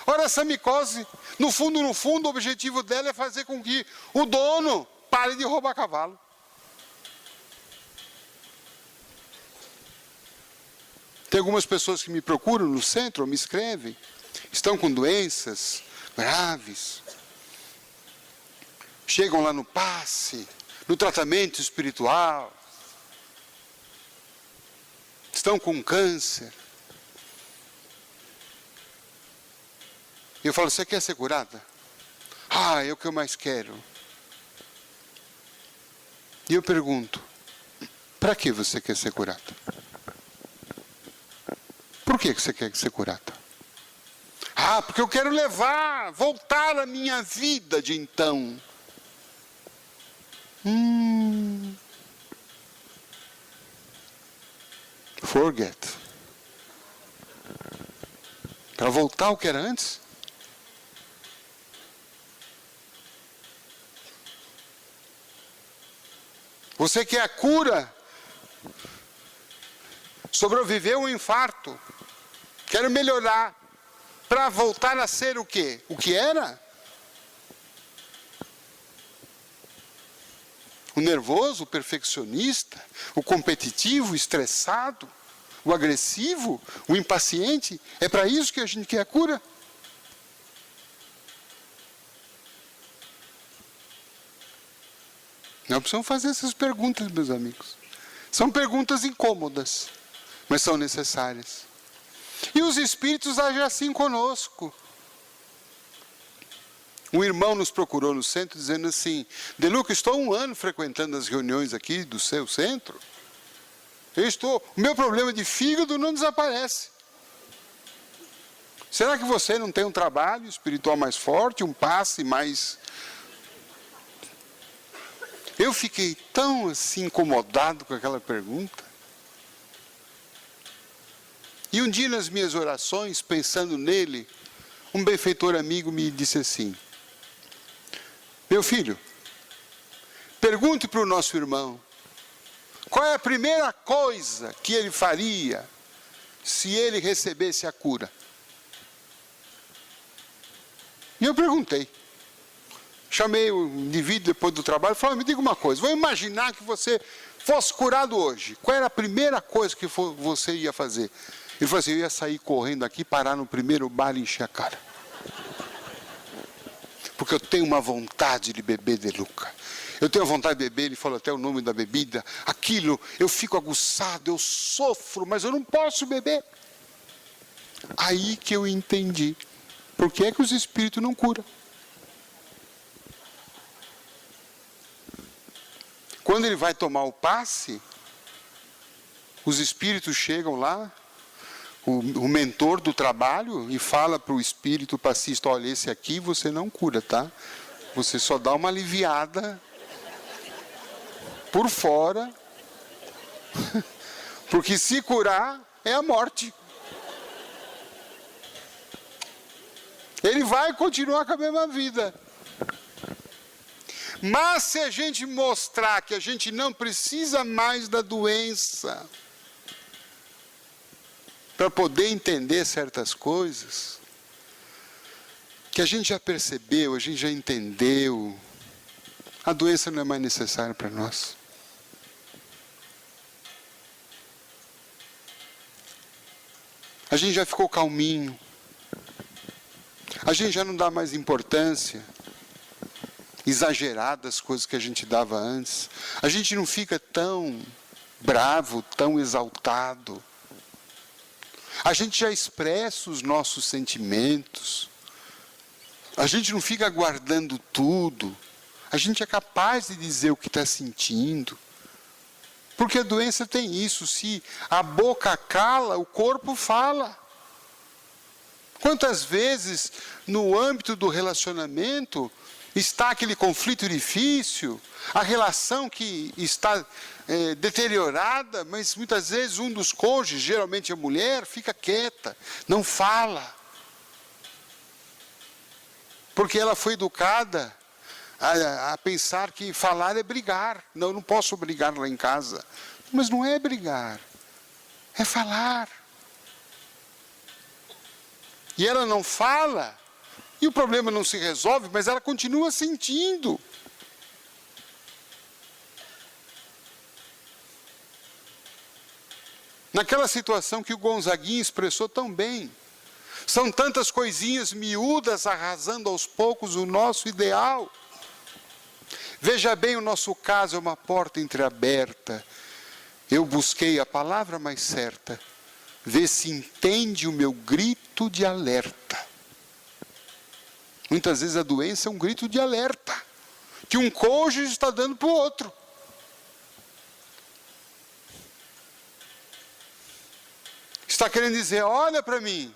Ora, essa micose, no fundo, o objetivo dela é fazer com que o dono pare de roubar cavalo. Tem algumas pessoas que me procuram no centro, ou me escrevem, estão com doenças graves. Chegam lá no passe, no tratamento espiritual. Estão com câncer. Eu falo, você quer ser curada? Ah, é o que eu mais quero. E eu pergunto, para que você quer ser curada? Por que você quer ser curada? Ah, porque eu quero voltar a minha vida de então. Forget. Para voltar ao que era antes? Você quer a cura? Sobreviveu um infarto. Quero melhorar. Para voltar a ser o quê? O que era? O nervoso, o perfeccionista, o competitivo, o estressado, o agressivo, o impaciente. É para isso que a gente quer a cura? Nós precisamos fazer essas perguntas, meus amigos. São perguntas incômodas, mas são necessárias. E os espíritos agem assim conosco. Um irmão nos procurou no centro dizendo assim, De Luca, estou há 1 ano frequentando as reuniões aqui do seu centro. O meu problema de fígado não desaparece. Será que você não tem um trabalho espiritual mais forte, um passe mais... Eu fiquei tão assim incomodado com aquela pergunta. E um dia nas minhas orações, pensando nele, um benfeitor amigo me disse assim, meu filho, pergunte para o nosso irmão, qual é a primeira coisa que ele faria se ele recebesse a cura? E eu perguntei. Chamei o indivíduo depois do trabalho e falei, me diga uma coisa, vou imaginar que você fosse curado hoje. Qual era a primeira coisa que você ia fazer? Ele falou assim, eu ia sair correndo aqui, parar no primeiro bar e encher a cara. Porque eu tenho uma vontade de beber, De Luca. Eu tenho vontade de beber, ele falou até o nome da bebida. Aquilo, eu fico aguçado, eu sofro, mas eu não posso beber. Aí que eu entendi. Por que é que os espíritos não curam? Quando ele vai tomar o passe, os espíritos chegam lá, o mentor do trabalho, e fala para o espírito passista, olha, esse aqui você não cura, tá? Você só dá uma aliviada por fora, porque se curar é a morte. Ele vai continuar com a mesma vida. Mas se a gente mostrar que a gente não precisa mais da doença para poder entender certas coisas, que a gente já percebeu, a gente já entendeu, a doença não é mais necessária para nós. A gente já ficou calminho. A gente já não dá mais importância exagerada às coisas que a gente dava antes. A gente não fica tão bravo, tão exaltado. A gente já expressa os nossos sentimentos. A gente não fica guardando tudo. A gente é capaz de dizer o que está sentindo. Porque a doença tem isso, se a boca cala, o corpo fala. Quantas vezes, no âmbito do relacionamento, está aquele conflito difícil, a relação que está deteriorada, mas muitas vezes um dos cônjuges, geralmente a mulher, fica quieta, não fala. Porque ela foi educada a pensar que falar é brigar. Não, eu não posso brigar lá em casa. Mas não é brigar, é falar. E ela não fala, e o problema não se resolve, mas ela continua sentindo. Naquela situação que o Gonzaguinha expressou tão bem, são tantas coisinhas miúdas arrasando aos poucos o nosso ideal. Veja bem, o nosso caso é uma porta entreaberta. Eu busquei a palavra mais certa. Vê se entende o meu grito de alerta. Muitas vezes a doença é um grito de alerta, que um cônjuge está dando para o outro. Está querendo dizer, olha para mim.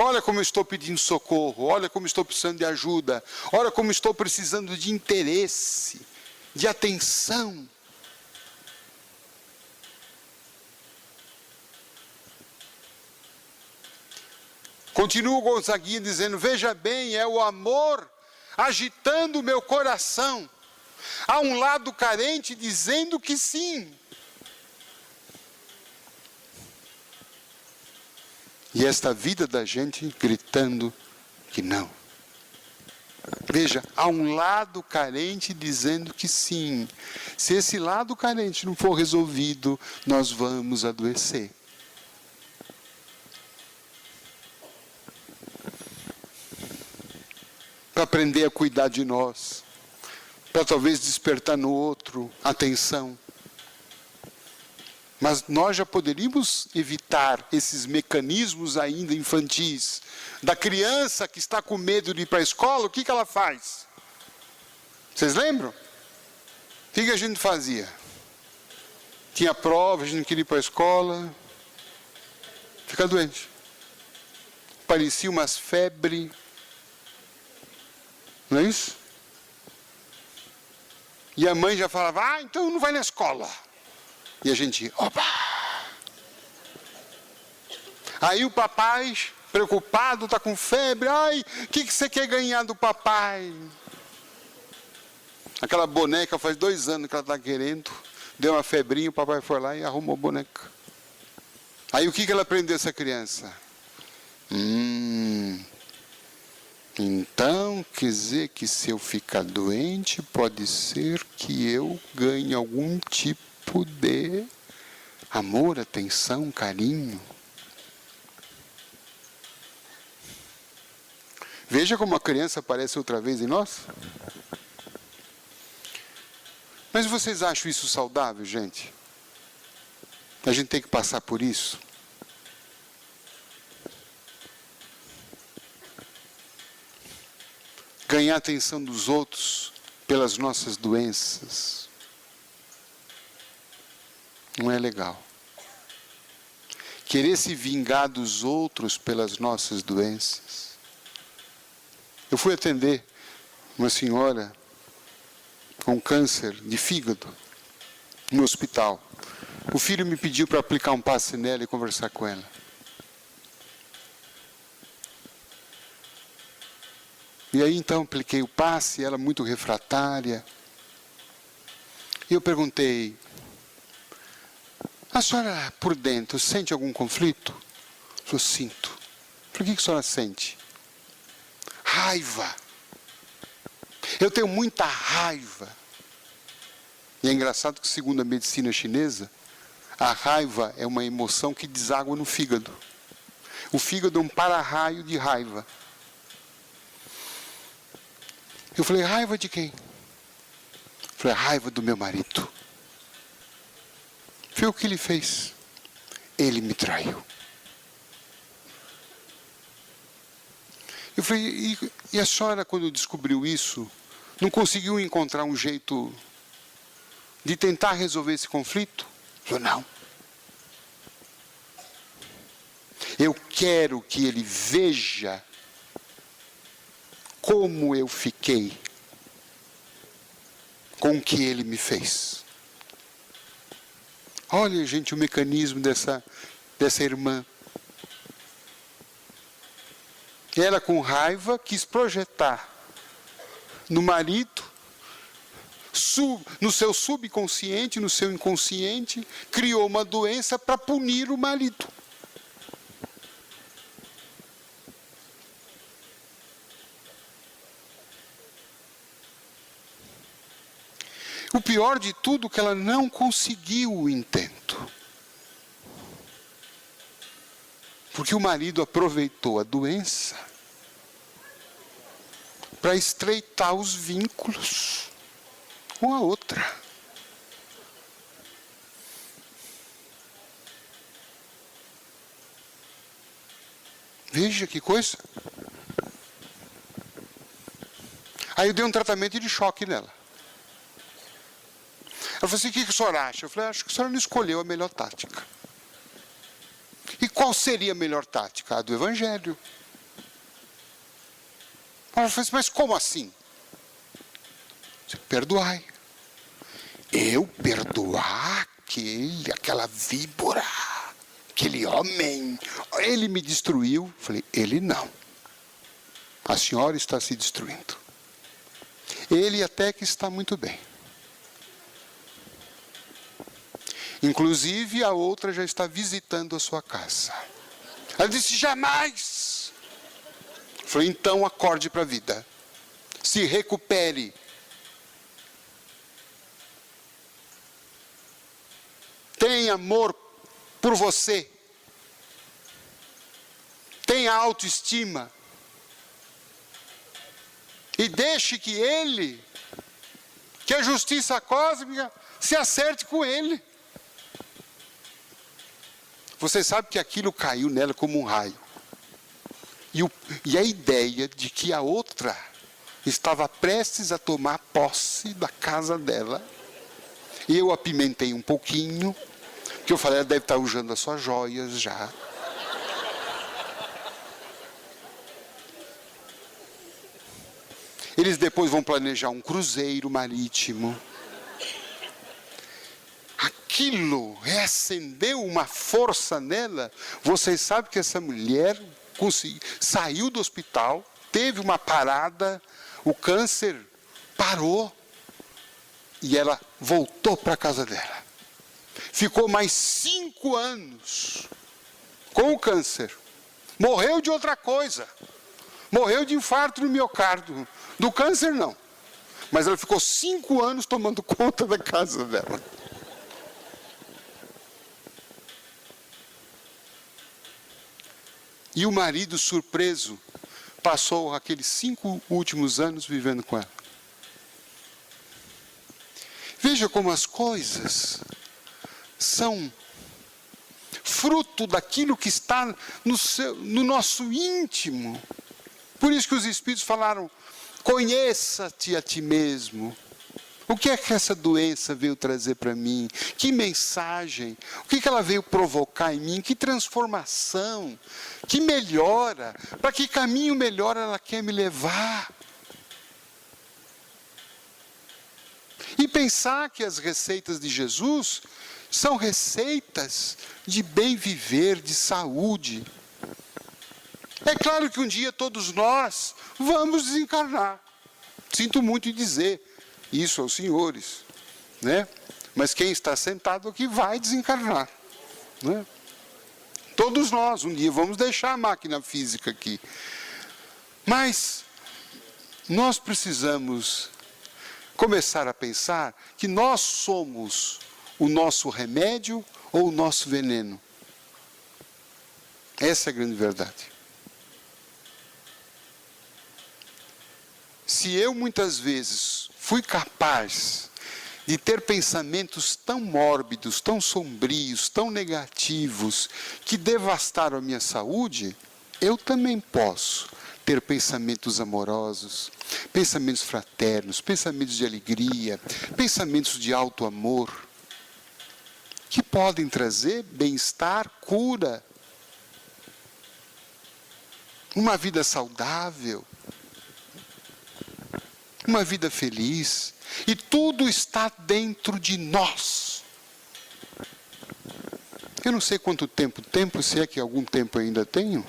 Olha como eu estou pedindo socorro, olha como estou precisando de ajuda, olha como estou precisando de interesse, de atenção. Continua o Gonzaguinha dizendo, veja bem, é o amor agitando o meu coração. Há um lado carente dizendo que sim. E esta vida da gente gritando que não. Veja, há um lado carente dizendo que sim. Se esse lado carente não for resolvido, nós vamos adoecer. Para aprender a cuidar de nós, para talvez despertar no outro atenção. Mas nós já poderíamos evitar esses mecanismos ainda infantis. Da criança que está com medo de ir para a escola, o que ela faz? Vocês lembram? O que a gente fazia? Tinha prova, a gente não queria ir para a escola. Fica doente. Parecia umas febres. Não é isso? E a mãe já falava, então não vai na escola. E a gente, opa! Aí o papai, preocupado, está com febre. Ai, o que você quer ganhar do papai? Aquela boneca faz 2 anos que ela está querendo. Deu uma febrinha, o papai foi lá e arrumou a boneca. Aí o que ela aprendeu, essa criança? Então, quer dizer que se eu ficar doente, pode ser que eu ganhe algum tipo de amor, atenção, carinho. Veja como a criança aparece outra vez em nós. Mas vocês acham isso saudável, gente? A gente tem que passar por isso? Ganhar a atenção dos outros pelas nossas doenças. Não é legal. Querer se vingar dos outros pelas nossas doenças. Eu fui atender uma senhora com câncer de fígado no hospital. O filho me pediu para aplicar um passe nela e conversar com ela. E aí então apliquei o passe, ela muito refratária. E eu perguntei, a senhora por dentro sente algum conflito? Eu sinto. Por que a senhora sente? Raiva. Eu tenho muita raiva. E é engraçado que, segundo a medicina chinesa, a raiva é uma emoção que deságua no fígado. O fígado é um para-raio de raiva. Eu falei, raiva de quem? Eu falei, raiva do meu marido. Foi o que ele fez. Ele me traiu. Eu falei, e a senhora, quando descobriu isso, não conseguiu encontrar um jeito de tentar resolver esse conflito? Eu não. Eu quero que ele veja como eu fiquei com o que ele me fez. Olha, gente, o mecanismo dessa irmã. Ela, com raiva, quis projetar no marido, no seu subconsciente, no seu inconsciente, criou uma doença para punir o marido. O pior de tudo é que ela não conseguiu o intento. Porque o marido aproveitou a doença para estreitar os vínculos com a outra. Veja que coisa. Aí eu dei um tratamento de choque nela. Ela falou assim, o que a senhora acha? Eu falei, acho que a senhora não escolheu a melhor tática. E qual seria a melhor tática? A do Evangelho. Ela falou assim, mas como assim? Perdoai. Eu perdoar aquela víbora, aquele homem, ele me destruiu. Eu falei, ele não. A senhora está se destruindo. Ele até que está muito bem. Inclusive, a outra já está visitando a sua casa. Ela disse, jamais. Eu falei, então acorde para a vida. Se recupere. Tenha amor por você. Tenha autoestima. E deixe que ele, que a justiça cósmica, se acerte com ele. Você sabe que aquilo caiu nela como um raio. E a ideia de que a outra estava prestes a tomar posse da casa dela. E eu apimentei um pouquinho, porque eu falei, ela deve estar usando as suas joias já. Eles depois vão planejar um cruzeiro marítimo. Aquilo reacendeu uma força nela. Vocês sabem que essa mulher saiu do hospital, teve uma parada, o câncer parou e ela voltou para a casa dela. Ficou mais 5 anos com o câncer. Morreu de outra coisa. Morreu de infarto no miocárdio. Do câncer não. Mas ela ficou 5 anos tomando conta da casa dela. E o marido, surpreso, passou aqueles 5 últimos anos vivendo com ela. Veja como as coisas são fruto daquilo que está no nosso íntimo. Por isso que os Espíritos falaram, conheça-te a ti mesmo. O que é que essa doença veio trazer para mim? Que mensagem? O que ela veio provocar em mim? Que transformação? Que melhora? Para que caminho melhor ela quer me levar? E pensar que as receitas de Jesus são receitas de bem viver, de saúde. É claro que um dia todos nós vamos desencarnar. Sinto muito em dizer isso aos senhores, né? Mas quem está sentado aqui vai desencarnar, né? Todos nós, um dia vamos deixar a máquina física aqui. Mas nós precisamos começar a pensar que nós somos o nosso remédio ou o nosso veneno. Essa é a grande verdade. Se eu muitas vezes fui capaz de ter pensamentos tão mórbidos, tão sombrios, tão negativos, que devastaram a minha saúde, eu também posso ter pensamentos amorosos, pensamentos fraternos, pensamentos de alegria, pensamentos de alto amor, que podem trazer bem-estar, cura, uma vida saudável, uma vida feliz. E tudo está dentro de nós. Eu não sei quanto tempo, se é que algum tempo ainda tenho.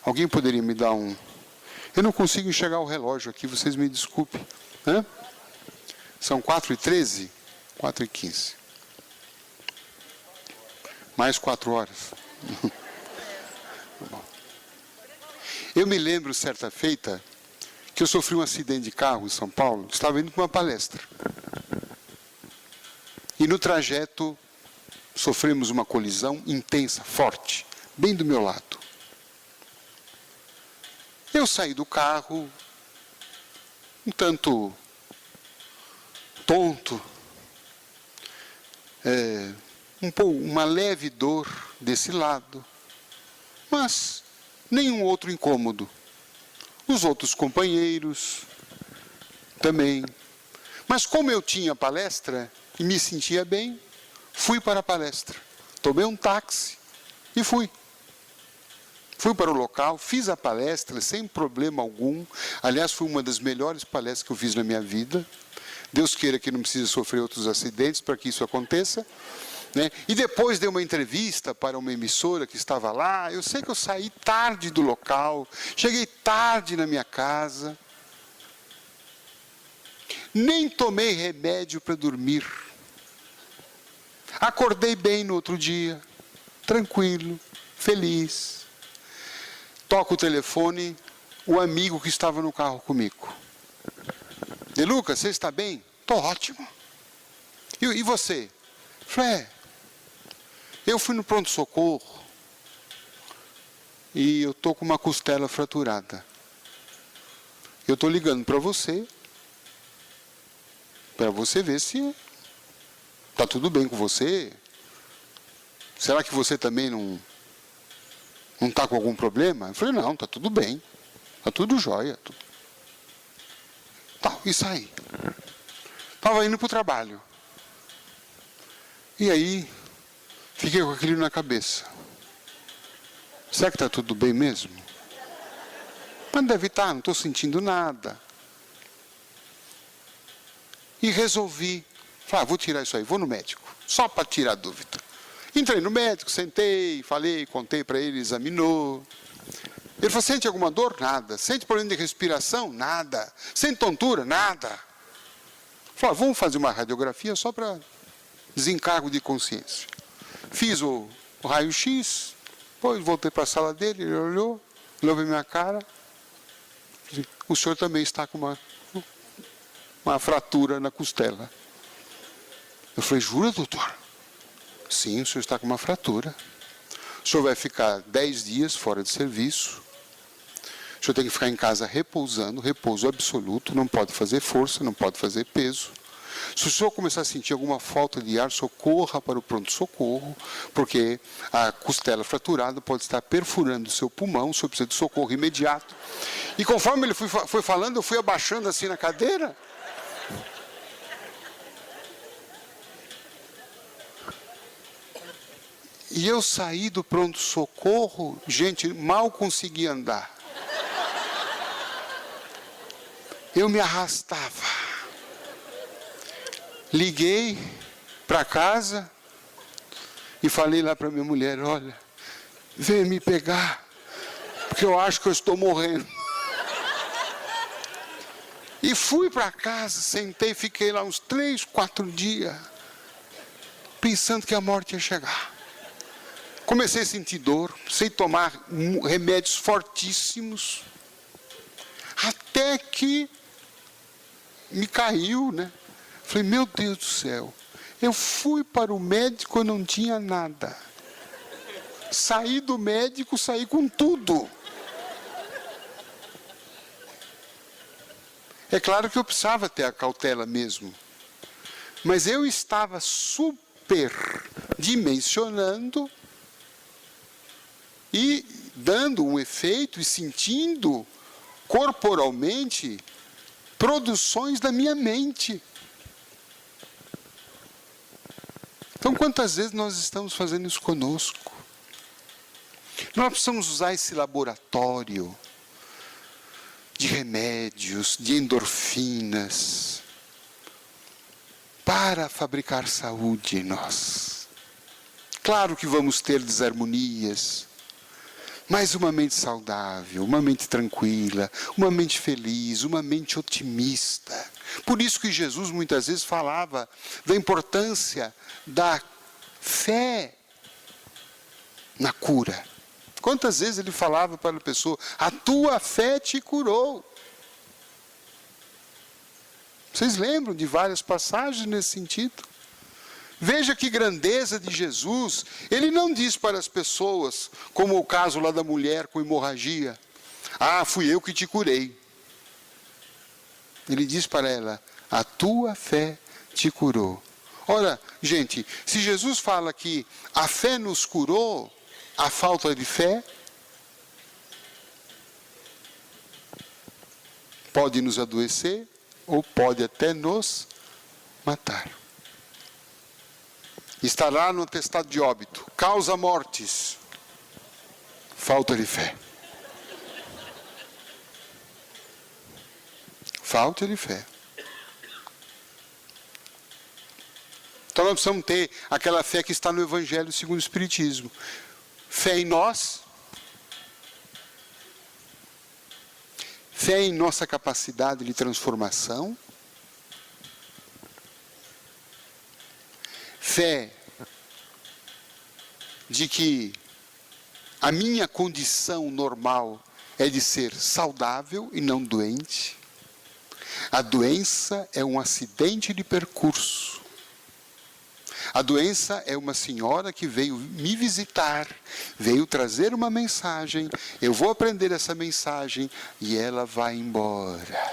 Alguém poderia me dar um... Eu não consigo enxergar o relógio aqui, vocês me desculpem. Hã? São 4h13? 4h15. Mais 4 horas. Eu me lembro, certa feita, que eu sofri um acidente de carro em São Paulo. Estava indo para uma palestra. E no trajeto, sofremos uma colisão intensa, forte, bem do meu lado. Eu saí do carro, um tanto tonto, uma leve dor desse lado, mas nenhum outro incômodo. Os outros companheiros também. Mas como eu tinha palestra e me sentia bem, fui para a palestra. Tomei um táxi e fui. Fui para o local, fiz a palestra sem problema algum. Aliás, foi uma das melhores palestras que eu fiz na minha vida. Deus queira que não precise sofrer outros acidentes para que isso aconteça. Né? E depois dei uma entrevista para uma emissora que estava lá. Eu sei que eu saí tarde do local, cheguei tarde na minha casa. Nem tomei remédio para dormir. Acordei bem no outro dia, tranquilo, feliz. Toco o telefone, o amigo que estava no carro comigo. De Lucas, você está bem? Estou ótimo. E você? Falei, eu fui no pronto-socorro e eu estou com uma costela fraturada. Eu estou ligando para você ver se está tudo bem com você. Será que você também não está com algum problema? Eu falei, não, está tudo bem. Está tudo jóia. Tá, e saí. Estava indo para o trabalho. E aí, fiquei com aquilo na cabeça. Será que está tudo bem mesmo? Mas deve estar, não estou sentindo nada. E resolvi, falei, vou tirar isso aí, vou no médico, só para tirar a dúvida. Entrei no médico, sentei, falei, contei para ele, examinou. Ele falou, sente alguma dor? Nada. Sente problema de respiração? Nada. Sente tontura? Nada. Falei, vamos fazer uma radiografia só para desencargo de consciência. Fiz o raio-x, depois voltei para a sala dele, ele olhou viu minha cara. O senhor também está com uma fratura na costela. Eu falei, jura, doutor? Sim, o senhor está com uma fratura. O senhor vai ficar 10 dias fora de serviço. O senhor tem que ficar em casa repousando, repouso absoluto, não pode fazer força, não pode fazer peso. Se o senhor começar a sentir alguma falta de ar, socorra para o pronto-socorro, porque a costela fraturada pode estar perfurando o seu pulmão, o senhor precisa de socorro imediato. E conforme ele foi falando, eu fui abaixando assim na cadeira. E eu saí do pronto-socorro, gente, mal consegui andar. Eu me arrastava. Liguei para casa e falei lá para minha mulher, olha, vem me pegar, porque eu acho que eu estou morrendo. E fui para casa, sentei, fiquei lá uns 3, 4 dias, pensando que a morte ia chegar. Comecei a sentir dor, sei tomar remédios fortíssimos, até que me caiu, né? Falei, meu Deus do céu, eu fui para o médico, eu não tinha nada. Saí do médico, saí com tudo. É claro que eu precisava ter a cautela mesmo. Mas eu estava superdimensionando e dando um efeito e sentindo corporalmente produções da minha mente. Então, quantas vezes nós estamos fazendo isso conosco? Nós precisamos usar esse laboratório de remédios, de endorfinas, para fabricar saúde em nós. Claro que vamos ter desarmonias, mas uma mente saudável, uma mente tranquila, uma mente feliz, uma mente otimista. Por isso que Jesus muitas vezes falava da importância da fé na cura. Quantas vezes ele falava para a pessoa, a tua fé te curou. Vocês lembram de várias passagens nesse sentido? Veja que grandeza de Jesus. Ele não diz para as pessoas, como o caso lá da mulher com hemorragia, fui eu que te curei. Ele diz para ela, a tua fé te curou. Ora, gente, se Jesus fala que a fé nos curou, a falta de fé pode nos adoecer ou pode até nos matar. Está lá no atestado de óbito, causa mortes, falta de fé. Falta de fé. Então nós precisamos ter aquela fé que está no Evangelho segundo o Espiritismo. Fé em nós, fé em nossa capacidade de transformação, fé de que a minha condição normal é de ser saudável e não doente. A doença é um acidente de percurso. A doença é uma senhora que veio me visitar, veio trazer uma mensagem, eu vou aprender essa mensagem e ela vai embora.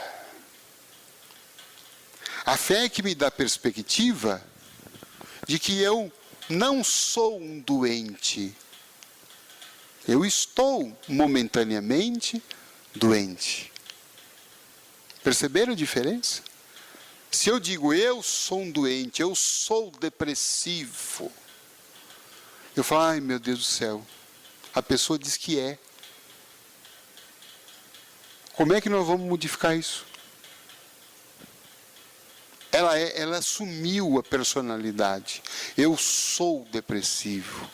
A fé é que me dá perspectiva de que eu não sou um doente. Eu estou momentaneamente doente. Perceberam a diferença? Se eu digo, eu sou um doente, eu sou depressivo, eu falo, ai meu Deus do céu, a pessoa diz que é. Como é que nós vamos modificar isso? Ela assumiu a personalidade. Eu sou depressivo.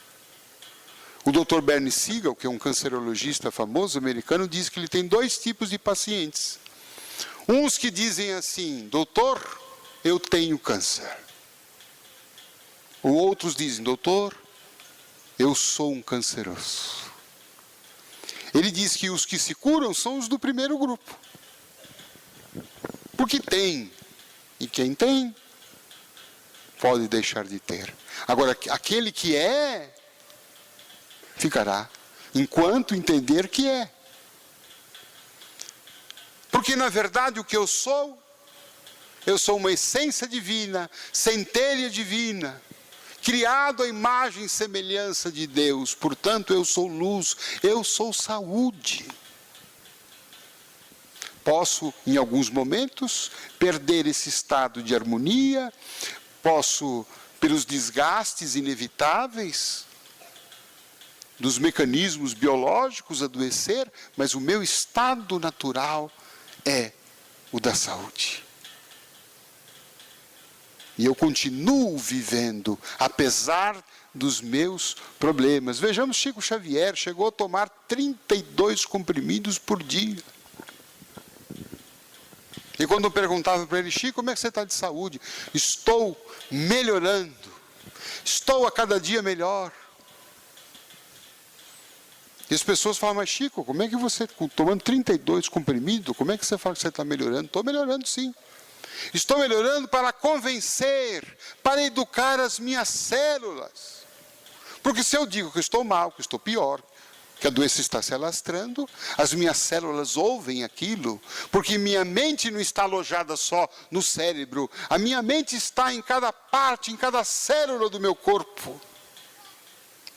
O Dr. Bernie Siegel, que é um cancerologista famoso americano, diz que ele tem 2 tipos de pacientes. Uns que dizem assim, doutor, eu tenho câncer. Outros dizem, doutor, eu sou um canceroso. Ele diz que os que se curam são os do primeiro grupo. Porque tem. E quem tem, pode deixar de ter. Agora, aquele que é, ficará, enquanto entender que é. Porque, na verdade, o que eu sou uma essência divina, centelha divina, criado à imagem e semelhança de Deus. Portanto, eu sou luz, eu sou saúde. Posso, em alguns momentos, perder esse estado de harmonia, posso, pelos desgastes inevitáveis dos mecanismos biológicos, adoecer, mas o meu estado natural é o da saúde. E eu continuo vivendo, apesar dos meus problemas. Vejamos, Chico Xavier chegou a tomar 32 comprimidos por dia. E quando eu perguntava para ele, Chico, como é que você está de saúde? Estou melhorando. Estou a cada dia melhor. E as pessoas falam, mas Chico, como é que você, tomando 32 comprimidos, como é que você fala que você está melhorando? Estou melhorando sim. Estou melhorando para convencer, para educar as minhas células. Porque se eu digo que estou mal, que estou pior, que a doença está se alastrando, as minhas células ouvem aquilo, porque minha mente não está alojada só no cérebro, a minha mente está em cada parte, em cada célula do meu corpo.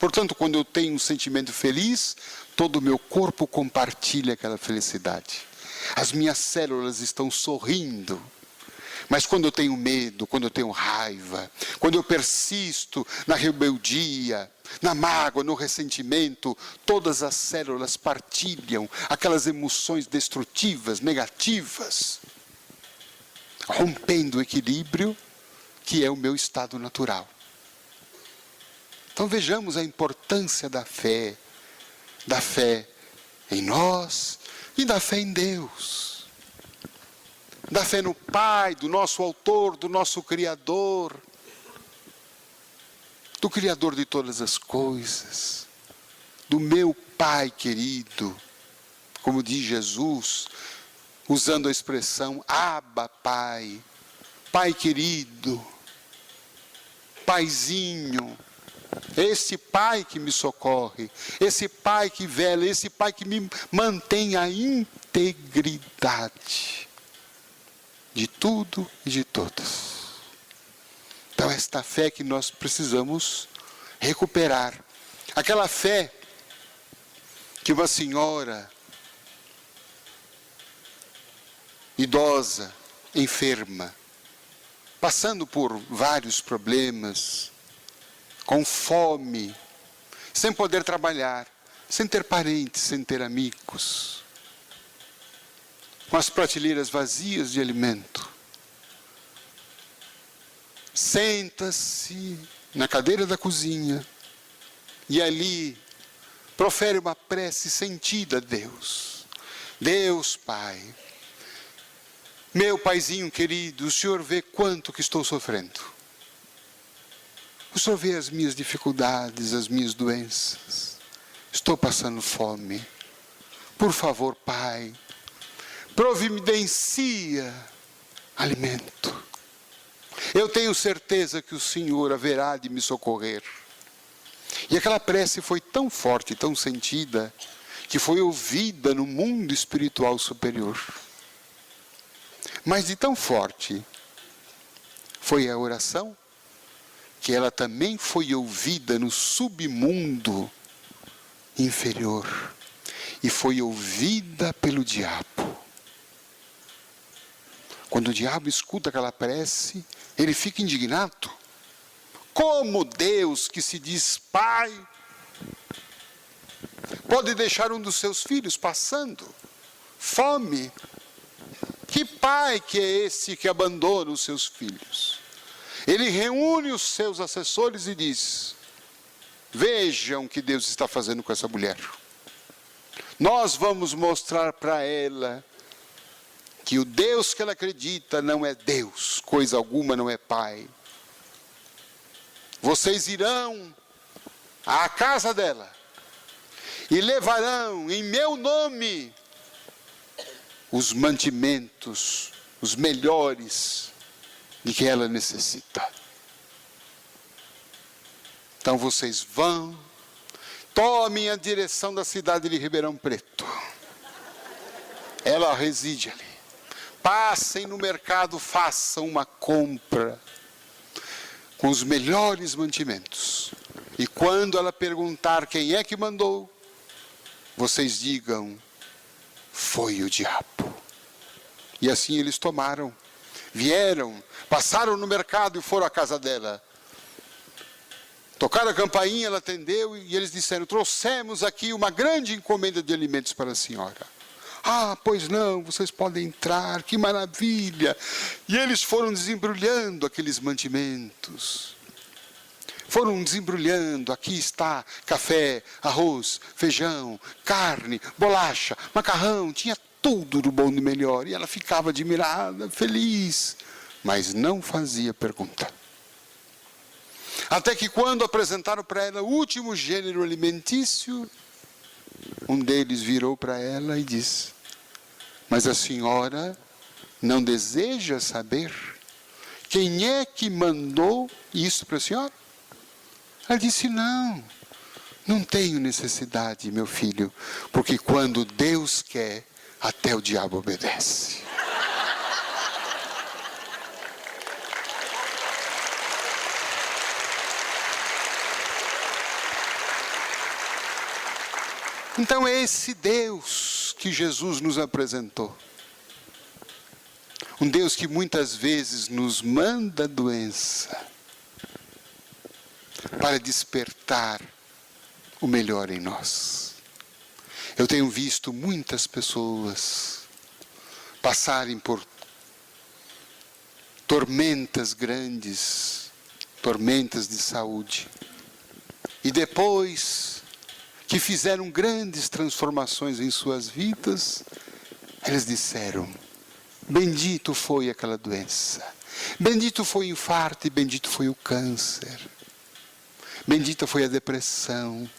Portanto, quando eu tenho um sentimento feliz, todo o meu corpo compartilha aquela felicidade. As minhas células estão sorrindo. Mas quando eu tenho medo, quando eu tenho raiva, quando eu persisto na rebeldia, na mágoa, no ressentimento, todas as células partilham aquelas emoções destrutivas, negativas, rompendo o equilíbrio que é o meu estado natural. Então vejamos a importância da fé em nós e da fé em Deus. Da fé no Pai, do nosso autor, do nosso Criador, do Criador de todas as coisas, do meu Pai querido, como diz Jesus, usando a expressão Abba, Pai, Pai querido, Paizinho, esse Pai que me socorre, esse Pai que vela, esse Pai que me mantém a integridade de tudo e de todos. Então, esta fé que nós precisamos recuperar. Aquela fé que uma senhora idosa, enferma, passando por vários problemas, com fome, sem poder trabalhar, sem ter parentes, sem ter amigos, com as prateleiras vazias de alimento, senta-se na cadeira da cozinha e ali profere uma prece sentida a Deus. Deus Pai, meu Paizinho querido, o Senhor vê quanto que estou sofrendo. O Senhor vê as minhas dificuldades, as minhas doenças. Estou passando fome. Por favor, Pai, providencia alimento. Eu tenho certeza que o Senhor haverá de me socorrer. E aquela prece foi tão forte, tão sentida, que foi ouvida no mundo espiritual superior. Mas de tão forte foi a oração, que ela também foi ouvida no submundo inferior. E foi ouvida pelo diabo. Quando o diabo escuta aquela prece, ele fica indignado. Como Deus, que se diz Pai, pode deixar um dos seus filhos passando fome? Que pai que é esse que abandona os seus filhos? Ele reúne os seus assessores e diz: vejam o que Deus está fazendo com essa mulher. Nós vamos mostrar para ela que o Deus que ela acredita não é Deus, coisa alguma não é Pai. Vocês irão à casa dela e levarão em meu nome os mantimentos, os melhores de que ela necessita. Então vocês vão, tomem a direção da cidade de Ribeirão Preto. Ela reside ali. Passem no mercado, façam uma compra com os melhores mantimentos. E quando ela perguntar quem é que mandou, vocês digam: foi o diabo. E assim eles tomaram, vieram, passaram no mercado e foram à casa dela. Tocaram a campainha, ela atendeu e eles disseram: trouxemos aqui uma grande encomenda de alimentos para a senhora. Ah, pois não, vocês podem entrar, que maravilha. E eles foram desembrulhando aqueles mantimentos. Foram desembrulhando, aqui está café, arroz, feijão, carne, bolacha, macarrão, tinha tudo do bom e do melhor. E ela ficava admirada, feliz, mas não fazia pergunta. Até que quando apresentaram para ela o último gênero alimentício, um deles virou para ela e disse: mas a senhora não deseja saber quem é que mandou isso para a senhora? Ela disse: não tenho necessidade, meu filho, porque quando Deus quer, até o diabo obedece. Então é esse Deus que Jesus nos apresentou. Um Deus que muitas vezes nos manda doença para despertar o melhor em nós. Eu tenho visto muitas pessoas passarem por tormentas grandes, tormentas de saúde, e depois que fizeram grandes transformações em suas vidas, eles disseram: bendito foi aquela doença, bendito foi o infarto e bendito foi o câncer, bendita foi a depressão,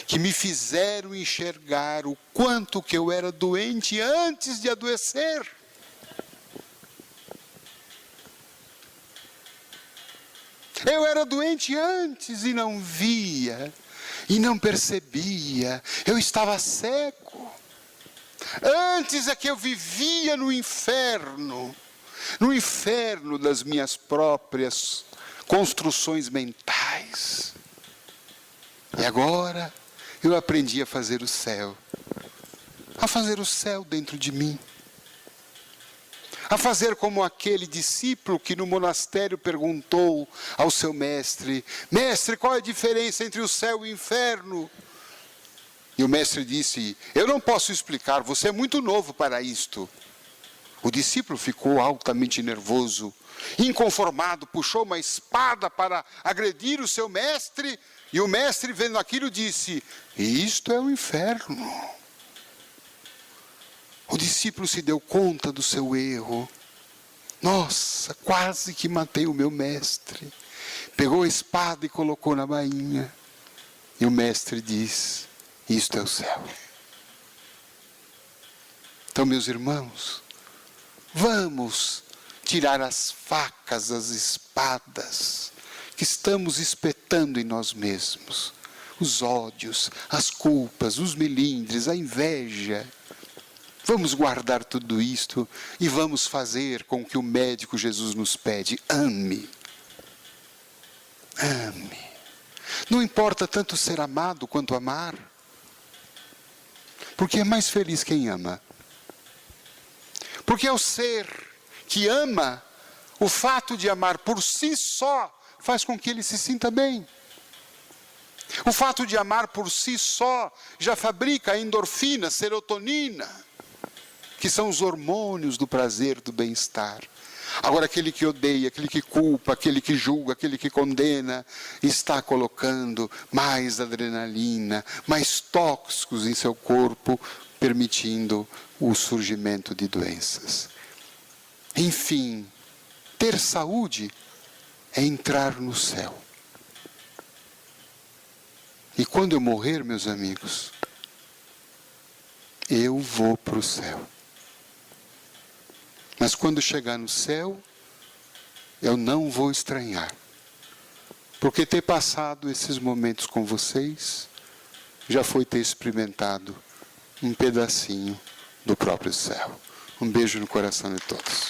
que me fizeram enxergar o quanto que eu era doente antes de adoecer. Eu era doente antes e não via, e não percebia, eu estava cego. Antes é que eu vivia no inferno das minhas próprias construções mentais. E agora eu aprendi a fazer o céu dentro de mim. A fazer como aquele discípulo que no monastério perguntou ao seu mestre: mestre, qual é a diferença entre o céu e o inferno? E o mestre disse: eu não posso explicar, você é muito novo para isto. O discípulo ficou altamente nervoso, inconformado, puxou uma espada para agredir o seu mestre, e o mestre, vendo aquilo, disse: isto é o inferno. O discípulo se deu conta do seu erro. Nossa, quase que matei o meu mestre. Pegou a espada e colocou na bainha. E o mestre diz: isto é o céu. Então, meus irmãos, vamos tirar as facas, as espadas que estamos espetando em nós mesmos. Os ódios, as culpas, os melindres, a inveja. Vamos guardar tudo isto e vamos fazer com que o médico Jesus nos pede: ame. Ame. Não importa tanto ser amado quanto amar. Porque é mais feliz quem ama. Porque ao ser que ama, o fato de amar por si só faz com que ele se sinta bem. O fato de amar por si só já fabrica a endorfina, serotonina, que são os hormônios do prazer, do bem-estar. Agora, aquele que odeia, aquele que culpa, aquele que julga, aquele que condena, está colocando mais adrenalina, mais tóxicos em seu corpo, permitindo o surgimento de doenças. Enfim, ter saúde é entrar no céu. E quando eu morrer, meus amigos, eu vou para o céu. Mas quando chegar no céu, eu não vou estranhar. Porque ter passado esses momentos com vocês, já foi ter experimentado um pedacinho do próprio céu. Um beijo no coração de todos.